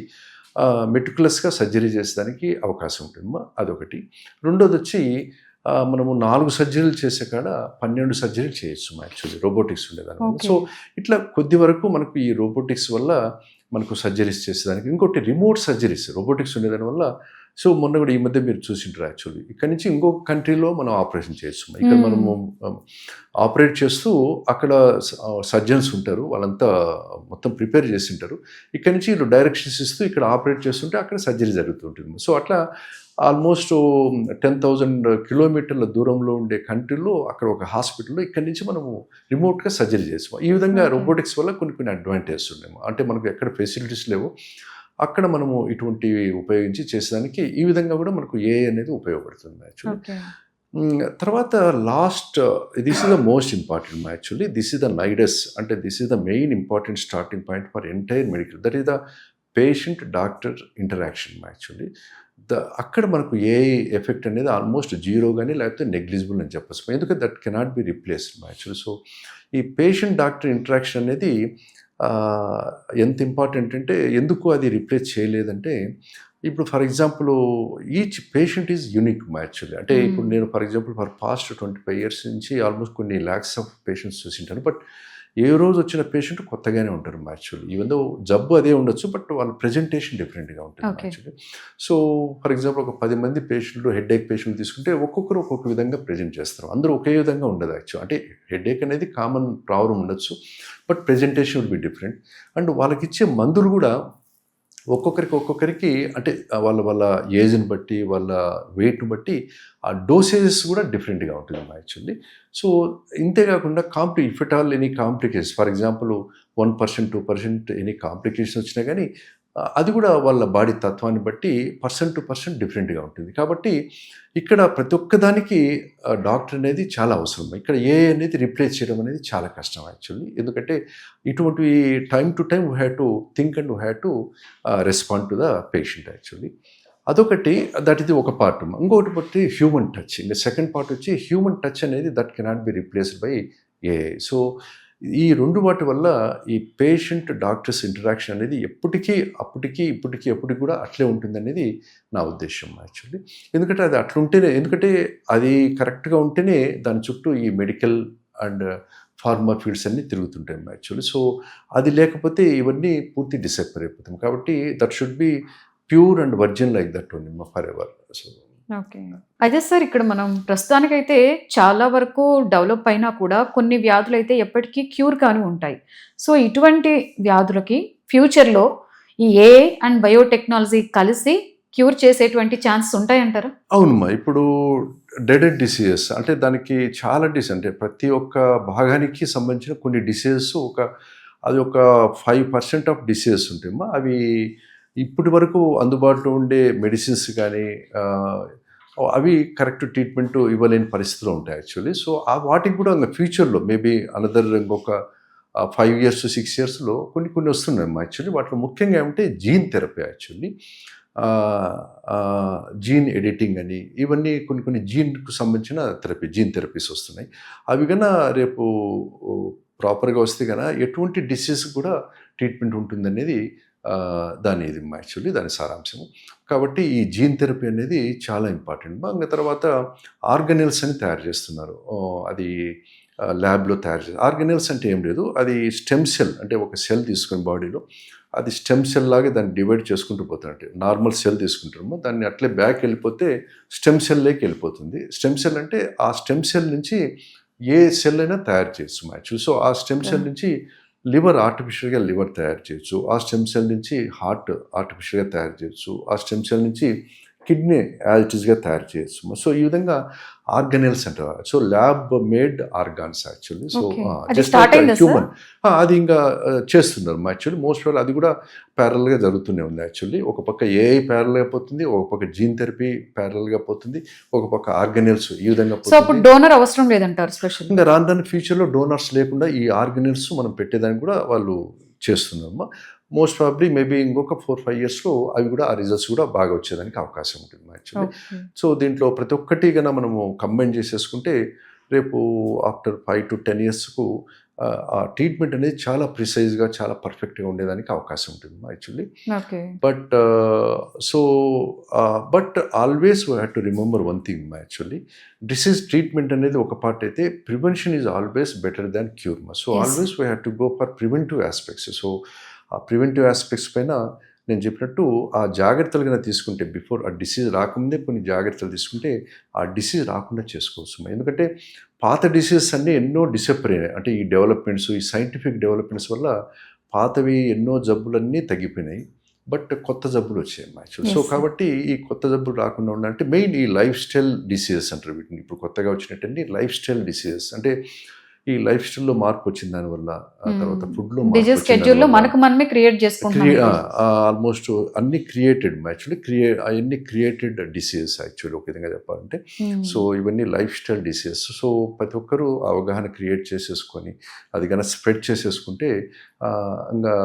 మెటిక్యులస్గా సర్జరీ చేసేదానికి అవకాశం ఉంటుంది. అదొకటి. రెండోది వచ్చి మనము 4 సర్జరీలు చేసే కాడ 12 సర్జరీలు చేయొచ్చు యాక్చువల్లీ రోబోటిక్స్ ఉండేదాన్ని. సో ఇట్లా కొద్ది వరకు మనకు ఈ రోబోటిక్స్ వల్ల మనకు సర్జరీస్ చేసేదానికి. ఇంకోటి రిమోట్ సర్జరీస్ రోబోటిక్స్ ఉండేదాని వల్ల. సో మొన్న కూడా ఈ మధ్య మీరు చూసింటారు యాక్చువల్లీ, ఇక్కడ నుంచి ఇంకొక కంట్రీలో మనం ఆపరేషన్ చేయొచ్చు. ఇక్కడ మనము ఆపరేట్ చేస్తూ అక్కడ సర్జన్స్ ఉంటారు, వాళ్ళంతా మొత్తం ప్రిపేర్ చేసి ఉంటారు. ఇక్కడ నుంచి వీళ్ళు డైరెక్షన్స్ ఇస్తూ ఇక్కడ ఆపరేట్ చేస్తుంటే అక్కడ సర్జరీ జరుగుతూ ఉంటుంది. సో అట్లా ఆల్మోస్ట్ 10,000 kilometers దూరంలో ఉండే కంట్రీలో అక్కడ ఒక హాస్పిటల్లో ఇక్కడ నుంచి మనము రిమోట్గా సర్జరీ చేస్తాం. ఈ విధంగా రోబోటిక్స్ వల్ల కొన్ని అడ్వాంటేజెస్ ఉండేమో, అంటే మనకు ఎక్కడ ఫెసిలిటీస్ లేవో అక్కడ మనము ఇటువంటివి ఉపయోగించి చేసేదానికి ఈ విధంగా కూడా మనకు ఏఐ అనేది ఉపయోగపడుతుంది యాక్చువల్లీ. తర్వాత last, this is the most important actually, this is the nidus, అంటే this is the main important starting point for entire medical, that is the patient doctor interaction actually. అక్కడ మనకు ఏఐ ఎఫెక్ట్ అనేది almost zero కానీ లేకపోతే negligible అని చెప్పచ్చు, ఎందుకంటే that cannot be replaced actually. So ఈ పేషెంట్ డాక్టర్ ఇంటరాక్షన్ అనేది ఎంత ఇంపార్టెంట్ అంటే, ఎందుకు అది రిప్లేస్ చేయలేదంటే ఇప్పుడు for example each patient is unique actually. అంటే ఇప్పుడు నేను for example for past 25 years నుంచి ఆల్మోస్ట్ కొన్ని ల్యాక్స్ ఆఫ్ పేషెంట్స్ చూసింటాను. బట్ ఏ రోజు వచ్చిన పేషెంట్ కొత్తగానే ఉంటారు యాక్చువల్లీ. ఈవెన్ దో జబ్బు అదే ఉండొచ్చు, బట్ వాళ్ళ ప్రెజెంటేషన్ డిఫరెంట్గా ఉంటుంది యాక్చువల్లీ. సో ఫర్ ఎగ్జాంపుల్ ఒక 10 మంది పేషెంట్లు హెడేక్ పేషెంట్లు తీసుకుంటే ఒక్కొక్కరు ఒక్కొక్క విధంగా ప్రజెంట్ చేస్తారు. అందరూ ఒకే విధంగా ఉండదు యాక్చువల్. అంటే హెడేక్ అనేది కామన్ ప్రాబ్లం ఉండొచ్చు, but presentation will be different. And వాళ్ళకి ఇచ్చే మందులు కూడా ఒక్కొక్కరికి అంటే వాళ్ళ ఏజ్ని బట్టి, వాళ్ళ వెయిట్ని బట్టి ఆ డోసేజెస్ కూడా డిఫరెంట్గా ఉంటుంది యాక్చువల్లీ. సో ఇంతే కాకుండా if at all any complications, for example 1%, 2% any complication వచ్చినా కానీ అది కూడా వాళ్ళ బాడీ తత్వాన్ని బట్టి పర్సన్ టు పర్సన్ డిఫరెంట్గా ఉంటుంది. కాబట్టి ఇక్కడ ప్రతి ఒక్కదానికి డాక్టర్ అనేది చాలా అవసరం. ఇక్కడ అనేది రీప్లేస్ చేయడం అనేది చాలా కష్టం యాక్చువల్లీ. ఎందుకంటే ఇటువంటి time to time we have to think and we have to respond to the patient actually. అదొకటి, ఇది ఒక పార్ట్. ఇంకొకటి బట్టి హ్యూమన్ టచ్. ఇంకా సెకండ్ పార్ట్ వచ్చి హ్యూమన్ టచ్ అనేది that cannot be replaced by AI. So ఈ రెండు వాటి వల్ల ఈ పేషెంట్ డాక్టర్స్ ఇంటరాక్షన్ అనేది ఇప్పటికీ కూడా అట్లే ఉంటుందనేది నా ఉద్దేశం యాక్చువల్లీ. ఎందుకంటే అది అట్లుంటేనే, ఎందుకంటే అది కరెక్ట్గా ఉంటేనే దాని చుట్టూ ఈ మెడికల్ అండ్ ఫార్మా ఫీల్డ్స్ అన్నీ తిరుగుతుంటాయి యాక్చువల్లీ. సో అది లేకపోతే ఇవన్నీ పూర్తి డిసప్పేర్ అయిపోతాం. కాబట్టి that should be pure and virgin like that only for ever. So okay. అయితే సార్ ఇక్కడ మనం ప్రస్తుతానికైతే చాలా వరకు డెవలప్ అయినా కూడా కొన్ని వ్యాధులు అయితే ఎప్పటికీ క్యూర్ కాని ఉంటాయి. సో ఇటువంటి వ్యాధులకి ఫ్యూచర్లో ఈ ఏఐ అండ్ బయోటెక్నాలజీ కలిసి క్యూర్ చేసేటువంటి ఛాన్సెస్ ఉంటాయంటారా? అవునమ్మా. ఇప్పుడు డెడెడ్ డిసీజెస్ అంటే దానికి చాలా అంటే ప్రతి ఒక్క భాగానికి సంబంధించిన కొన్ని డిసీజెస్ అది ఒక 5% ఆఫ్ డిసీజెస్ ఉంటాయమ్మా. అవి ఇప్పటి వరకు అందుబాటులో ఉండే మెడిసిన్స్ కానీ అవి కరెక్ట్ ట్రీట్మెంట్ ఇవ్వలేని పరిస్థితిలో ఉంటాయి యాక్చువల్లీ. సో వాటికి కూడా ఫ్యూచర్లో మేబీ ఇంకొక 5 years to 6 yearsలో కొన్ని వస్తున్నాయి యాక్చువల్లీ. వాటిలో ముఖ్యంగా ఏమంటే gene therapy actually, gene editing అని, ఇవన్నీ కొన్ని జీన్కు సంబంధించిన జీన్ థెరపీస్ వస్తున్నాయి. అవి కన్నా రేపు ప్రాపర్గా వస్తే కన్నా ఎటువంటి డిసీజ్ కూడా ట్రీట్మెంట్ ఉంటుందనేది ఇది యాక్చువల్లీ దాని సారాంశము. కాబట్టి ఈ జీన్ థెరపీ అనేది చాలా ఇంపార్టెంట్. ఇంకా తర్వాత ఆర్గనెల్స్ అని తయారు చేస్తున్నారు. అది ల్యాబ్లో తయారు చేస్తారు. ఆర్గనెల్స్ అంటే ఏం లేదు, అది స్టెమ్ సెల్. అంటే ఒక సెల్ తీసుకుని బాడీలో అది స్టెమ్ సెల్ లాగే దాన్ని డివైడ్ చేసుకుంటూ పోతారంటే నార్మల్ సెల్ తీసుకుంటాము, దాన్ని అట్లే బ్యాక్ వెళ్ళిపోతే స్టెమ్ సెల్లోకి వెళ్ళిపోతుంది. స్టెమ్ సెల్ అంటే ఆ స్టెమ్ సెల్ నుంచి ఏ సెల్ అయినా తయారు చేయొచ్చు యాక్చువల్లీ. సో ఆ స్టెమ్ సెల్ నుంచి ఆర్టిఫిషియల్గా లివర్ తయారు చేయొచ్చు. ఆ స్టెమ్ సెల్ నుంచి హార్ట్ ఆర్టిఫిషియల్గా తయారు చేయొచ్చు. ఆ స్టెమ్ సెల్ నుంచి కిడ్నీ యాజ్ ఇట్ ఈస్గా తయారు చేయొచ్చు. సో ఈ విధంగా ఆర్గనెల్స్ అంటారు. So lab made organs actually. So just human అది ఇంకా చేస్తున్నారు యాక్చువల్లీ. మోస్ట్ ఆఫ్ అది కూడా ప్యారల్గా జరుగుతూనే ఉంది యాక్చువల్లీ. ఒక పక్క ఏఐ ప్యారల్గా పోతుంది, ఒక పక్క జీన్ థెరపీ ప్యారల్గా పోతుంది, ఒక పక్క ఆర్గనెల్స్ ఈ విధంగా పోతుంది. డోనర్ అవసరం లేదంటారు స్పెషల్. ఇంకా రాను ఫ్యూచర్లో డోనర్స్ లేకుండా ఈ ఆర్గనెల్స్ మనం పెట్టేదానికి కూడా వాళ్ళు చేస్తున్నారమ్మా. మోస్ట్ ప్రాబ్లీ మేబీ ఇంకొక 4-5 yearsలో అవి కూడా ఆ రిజల్ట్స్ కూడా బాగా వచ్చేదానికి అవకాశం ఉంటుంది యాక్చువల్లీ. సో దీంట్లో ప్రతి ఒక్కటి కన్నా మనము కంబైన్ చేసేసుకుంటే రేపు ఆఫ్టర్ 5 to 10 yearsకు ఆ ట్రీట్మెంట్ అనేది చాలా ప్రిసైజ్గా చాలా పర్ఫెక్ట్గా ఉండేదానికి అవకాశం ఉంటుంది actually. But always we have to remember one thing actually. Disease treatment అనేది ఒక పార్ట్ అయితే prevention is always better than cure. So always we have to go for preventive aspects. So ఆ ప్రివెంటివ్ ఆస్పెక్ట్స్ పైన నేను చెప్పినట్టు ఆ జాగ్రత్తలు కన్నా తీసుకుంటే బిఫోర్ ఆ డిసీజ్ రాకముందే కొన్ని జాగ్రత్తలు తీసుకుంటే ఆ డిసీజ్ రాకుండా చేసుకోవచ్చు. ఎందుకంటే పాత డిసీజెస్ అన్నీ ఎన్నో డిసప్పర్ అయినాయి. అంటే ఈ డెవలప్మెంట్స్, ఈ సైంటిఫిక్ డెవలప్మెంట్స్ వల్ల పాతవి ఎన్నో జబ్బులన్నీ తగ్గిపోయినాయి, బట్ కొత్త జబ్బులు వచ్చాయి యాక్చువల్లీ. సో కాబట్టి ఈ కొత్త జబ్బులు రాకుండా ఉండాలంటే మెయిన్ ఈ లైఫ్ స్టైల్ డిసీజెస్ అంటారు వీటిని. ఇప్పుడు కొత్తగా వచ్చినట్టండి లైఫ్ స్టైల్ డిసీజెస్. అంటే ఈ లైఫ్ స్టైల్లో మార్పు వచ్చిన దానివల్ల, తర్వాత ఫుడ్లో మనమే క్రియేట్ చేసుకుంటాం. ఆల్మోస్ట్ అన్ని క్రియేటెడ్ యాక్చువల్లీ, అవన్నీ క్రియేటెడ్ డిసీజెస్ యాక్చువల్లీ ఒక విధంగా చెప్పాలంటే. సో ఇవన్నీ లైఫ్ స్టైల్ డిసీజెస్. సో ప్రతి ఒక్కరూ అవగాహన క్రియేట్ చేసేసుకొని అది కన్నా స్ప్రెడ్ చేసేసుకుంటే ఇంకా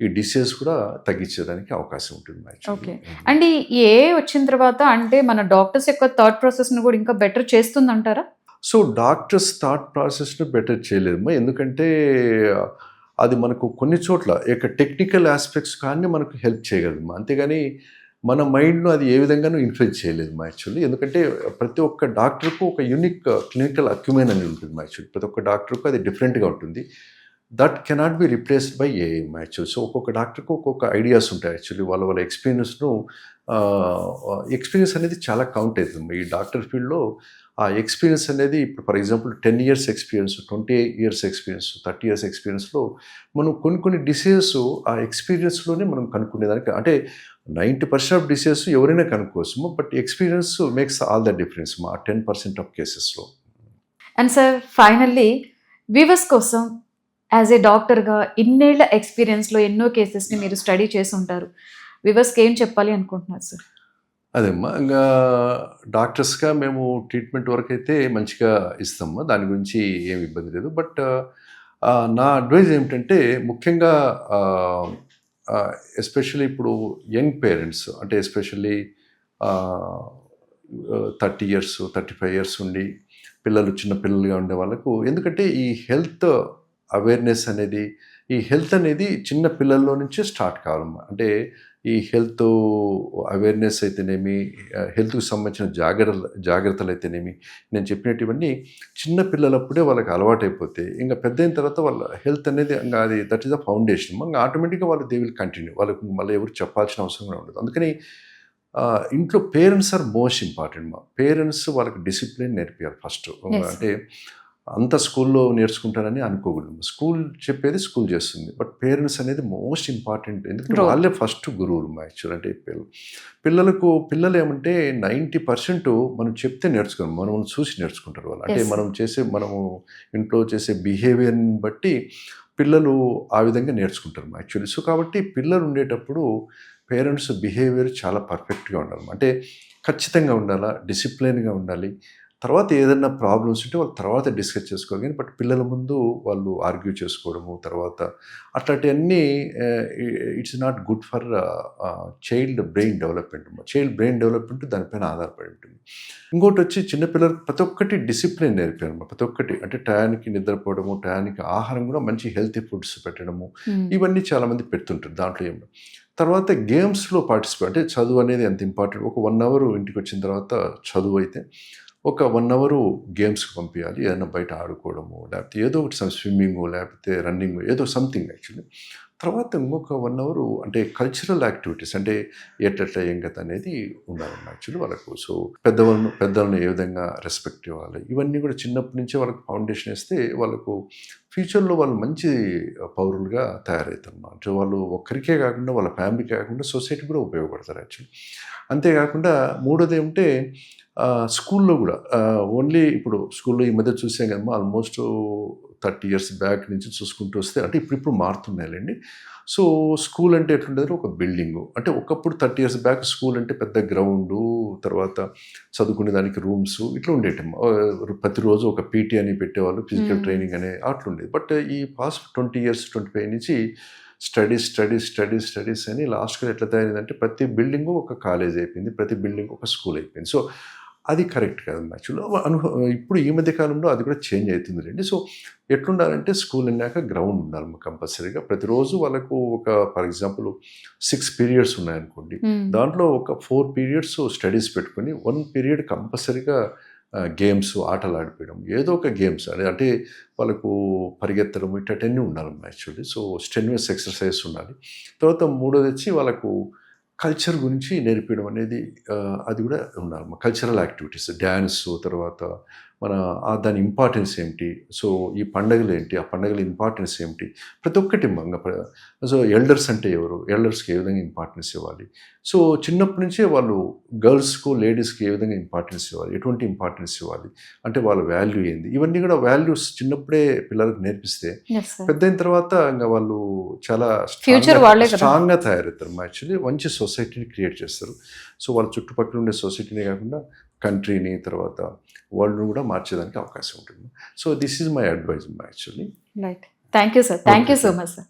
ఈ డిసీజెస్ కూడా తగ్గించేదానికి అవకాశం ఉంటుంది. ఓకే అండ్ ఈ ఏ వచ్చిన తర్వాత అంటే మన డాక్టర్స్ యొక్క థాట్ ప్రాసెస్ని కూడా ఇంకా బెటర్ చేస్తుందంటారా? సో డాక్టర్స్ థాట్ ప్రాసెస్ను బెటర్ చేయలేదమ్మా. ఎందుకంటే అది మనకు కొన్ని చోట్ల టెక్నికల్ ఆస్పెక్ట్స్ కానీ మనకు హెల్ప్ చేయగలదు. అంతేగాని మన మైండ్ను అది ఏ విధంగానూ ఇన్ఫ్లుయెన్స్ చేయలేదు యాక్చువల్లీ. ఎందుకంటే ప్రతి ఒక్క డాక్టర్కు ఒక యూనిక్ క్లినికల్ అక్యుమెన్ అని ఉంటుంది యాక్చువల్లీ. ప్రతి ఒక్క డాక్టర్కు అది డిఫరెంట్గా ఉంటుంది. That cannot be replaced by AI actual. So ఒక్కొక్క డాక్టర్కు ఒక్కొక్క ఐడియాస్ ఉంటాయి యాక్చువల్లీ. వాళ్ళ ఎక్స్పీరియన్స్ను ఎక్స్పీరియన్స్ అనేది చాలా కౌంట్ అవుతుంది ఈ డాక్టర్ ఫీల్డ్లో. ఆ ఎక్స్పీరియన్స్ అనేది ఇప్పుడు for example 10 years experience, 20 years experience, 30 years ఎక్స్పీరియన్స్లో మనం కొన్ని డిసీజెస్ ఆ ఎక్స్పీరియన్స్లోనే మనం కనుక్కునేదానికి, అంటే 90% ఆఫ్ డిసీజెస్ ఎవరైనా కనుక్కోవచ్చు, but experience makes all the difference ఆ 10% ఆఫ్ కేసెస్లో. అండ్ సార్ ఫైనల్లీ వ్యూవర్స్ కోసం యాజ్ ఏ డాక్టర్గా ఇన్నేళ్ల ఎక్స్పీరియన్స్లో ఎన్నో కేసెస్ని మీరు స్టడీ చేసి ఉంటారు. వ్యూవర్స్కి ఏం చెప్పాలి అనుకుంటున్నారు సార్? అదేమ్మా, ఇంకా డాక్టర్స్గా మేము ట్రీట్మెంట్ వరకు అయితే మంచిగా ఇస్తామమ్మా, దాని గురించి ఏమి ఇబ్బంది లేదు. బట్ నా అడ్వైజ్ ఏమిటంటే ముఖ్యంగా ఎస్పెషల్లీ ఇప్పుడు యంగ్ పేరెంట్స్, అంటే ఎస్పెషల్లీ 30 years 35 years ఉండి పిల్లలు చిన్న పిల్లలుగా ఉండే వాళ్ళకు, ఎందుకంటే ఈ హెల్త్ అవేర్నెస్ అనేది, ఈ హెల్త్ అనేది చిన్న పిల్లల్లో నుంచే స్టార్ట్ కావాలమ్మా. అంటే ఈ హెల్త్ అవేర్నెస్ అయితేనేమి, హెల్త్కి సంబంధించిన జాగ్రత్తలు అయితేనేమి, నేను చెప్పినట్టువన్నీ చిన్న పిల్లలప్పుడే వాళ్ళకి అలవాటైపోతే ఇంకా పెద్ద అయిన తర్వాత వాళ్ళ హెల్త్ అనేది ఇంకా అది దట్ ఈస్ ద ఫౌండేషన్. ఇంకా ఆటోమేటిక్గా వాళ్ళు దే విల్ కంటిన్యూ, వాళ్ళకి మళ్ళీ ఎవరు చెప్పాల్సిన అవసరం కూడా ఉండదు. అందుకని ఇంట్లో పేరెంట్స్ ఆర్ మోస్ట్ ఇంపార్టెంట్. మా పేరెంట్స్ వాళ్ళకి డిసిప్లిన్ నేర్పించాలి ఫస్ట్. అంటే అంత స్కూల్లో నేర్చుకుంటారని అనుకోకూడదు. స్కూల్ చెప్పేది స్కూల్ చేస్తుంది, బట్ పేరెంట్స్ అనేది మోస్ట్ ఇంపార్టెంట్. ఎందుకంటే వాళ్ళే ఫస్ట్ గురువులు మా యాక్చువల్. అంటే పిల్లలు ఏమంటే 90% మనం చెప్తే నేర్చుకోరు, మనం చూసి నేర్చుకుంటారు వాళ్ళు. అంటే మనము ఇంట్లో చేసే బిహేవియర్ని బట్టి పిల్లలు ఆ విధంగా నేర్చుకుంటారు మా యాక్చువల్లీ. సో కాబట్టి పిల్లలు ఉండేటప్పుడు పేరెంట్స్ బిహేవియర్ చాలా పర్ఫెక్ట్గా ఉండాలి. అంటే ఖచ్చితంగా ఉండాలా, డిసిప్లిన్గా ఉండాలి. తర్వాత ఏదైనా ప్రాబ్లమ్స్ ఉంటే వాళ్ళు తర్వాత డిస్కస్ చేసుకోవాలి, కానీ బట్ పిల్లల ముందు వాళ్ళు ఆర్గ్యూ చేసుకోవడము తర్వాత అట్లాంటివన్నీ it's not good for child brain development. Child brain development దానిపైన ఆధారపడి ఉంటుంది. ఇంకోటి వచ్చి చిన్నపిల్లలకు ప్రతి ఒక్కటి డిసిప్లిన్ నేర్పారు. ప్రతి ఒక్కటి అంటే టయానికి నిద్రపోవడము, టయానికి ఆహారం కూడా మంచి హెల్తీ ఫుడ్స్ పెట్టడము, ఇవన్నీ చాలామంది పెడుతుంటారు. దాంట్లో ఏమో తర్వాత గేమ్స్లో పార్టిసిపేట్, అంటే చదువు అనేది ఎంత ఇంపార్టెంట్. ఒక 1 hour ఇంటికి వచ్చిన తర్వాత చదువు అయితే ఒక 1 hour గేమ్స్కి పంపించాలి. ఏదైనా బయట ఆడుకోవడము, లేకపోతే ఏదో ఒకటి స్విమ్మింగ్, లేకపోతే రన్నింగ్, ఏదో సంథింగ్ యాక్చువల్లీ. తర్వాత ఇంకొక 1 hour అంటే కల్చరల్ యాక్టివిటీస్, అంటే ఎట్లా ఏం కథ అనేది ఉండాలన్న యాక్చువల్లీ వాళ్ళకు. సో పెద్దలను ఏ విధంగా రెస్పెక్ట్ ఇవ్వాలి, ఇవన్నీ కూడా చిన్నప్పటి నుంచే వాళ్ళకి ఫౌండేషన్ వేస్తే వాళ్ళకు ఫ్యూచర్లో వాళ్ళు మంచి పౌరులుగా తయారవుతారు. అంటే వాళ్ళు ఒక్కరికే కాకుండా వాళ్ళ ఫ్యామిలీకే కాకుండా సొసైటీ కూడా ఉపయోగపడతారు యాక్చువల్లీ. అంతేకాకుండా మూడోది ఏమంటే స్కూల్లో కూడా ఓన్లీ ఇప్పుడు స్కూల్లో ఈ మధ్య చూసాం కదమ్మా, ఆల్మోస్ట్ 30 years బ్యాక్ నుంచి చూసుకుంటూ వస్తే, అంటే ఇప్పుడు మారుతున్నాయండి. సో స్కూల్ అంటే ఎట్లుండేది, ఒక బిల్డింగు. అంటే ఒకప్పుడు 30 years బ్యాక్ స్కూల్ అంటే పెద్ద గ్రౌండు, తర్వాత చదువుకునే దానికి రూమ్స్ ఇట్లా ఉండేటమ్మా. ప్రతిరోజు ఒక పీటీ అని పెట్టేవాళ్ళు, ఫిజికల్ ట్రైనింగ్ అనే అట్లుండేది. బట్ ఈ పాస్ట్ 20 years 25 నుంచి స్టడీస్ అని లాస్ట్గా ఎట్లా తయారైందంటే ప్రతి బిల్డింగు ఒక కాలేజ్ అయిపోయింది, ప్రతి బిల్డింగ్ ఒక స్కూల్ అయిపోయింది. సో అది కరెక్ట్ కాదమ్మా యాక్చువల్గా. ఇప్పుడు ఈ మధ్య కాలంలో అది కూడా చేంజ్ అవుతుంది రండి. సో ఎట్లుండాలంటే స్కూల్ అన్నాక గ్రౌండ్ ఉండాలి కంపల్సరీగా. ప్రతిరోజు వాళ్ళకు ఒక ఫర్ ఎగ్జాంపుల్ 6 periods ఉన్నాయనుకోండి, దాంట్లో ఒక 4 periods స్టడీస్ పెట్టుకొని 1 period కంపల్సరీగా గేమ్స్, ఆటలు ఆడిపోయడం, ఏదో ఒక గేమ్స్ అంటే వాళ్ళకు పరిగెత్తడం ఇట్టన్నీ ఉండాలమ్మా యాక్చువల్లీ. సో స్టెన్యూస్ ఎక్సర్సైజ్ ఉండాలి. తర్వాత మూడోది వచ్చి వాళ్ళకు కల్చర్ గురించి నేర్పించడం అనేది అది కూడా ఉండాలి. కల్చరల్ యాక్టివిటీస్, డ్యాన్స్, తర్వాత మన దాని ఇంపార్టెన్స్ ఏమిటి, సో ఈ పండుగలు ఏంటి, ఆ పండుగల ఇంపార్టెన్స్ ఏమిటి, ప్రతి ఒక్కటి సో ఎల్డర్స్ అంటే ఎవరు, ఎల్డర్స్కి ఏ విధంగా ఇంపార్టెన్స్ ఇవ్వాలి. సో చిన్నప్పటి నుంచే వాళ్ళు గర్ల్స్కు లేడీస్కి ఏ విధంగా ఇంపార్టెన్స్ ఇవ్వాలి, ఎటువంటి ఇంపార్టెన్స్ ఇవ్వాలి, అంటే వాళ్ళ వాల్యూ ఏంది, ఇవన్నీ కూడా వాల్యూస్ చిన్నప్పుడే పిల్లలకు నేర్పిస్తే పెద్ద అయిన తర్వాత ఇంకా వాళ్ళు చాలా స్ట్రాంగ్గా తయారవుతారు. యాక్చువల్లీ మంచి సొసైటీని క్రియేట్ చేస్తారు. సో వాళ్ళ చుట్టుపక్కల ఉండే సొసైటీనే కాకుండా కంట్రీని, తర్వాత వరల్డ్ని కూడా మార్చేదానికి అవకాశం ఉంటుంది. So this is my advice actually. Right. Thank you sir. Thank you so much sir.